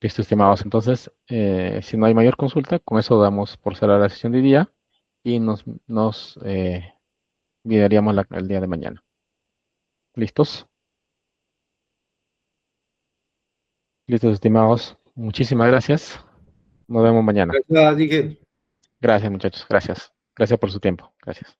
Speaker 1: Listo, estimados. Entonces, si no hay mayor consulta, con eso damos por cerrar la sesión de día y nos videaríamos el día de mañana. ¿Listos? Listos, estimados. Muchísimas gracias. Nos vemos mañana.
Speaker 3: Gracias, dije.
Speaker 1: Gracias, muchachos. Gracias. Gracias por su tiempo. Gracias.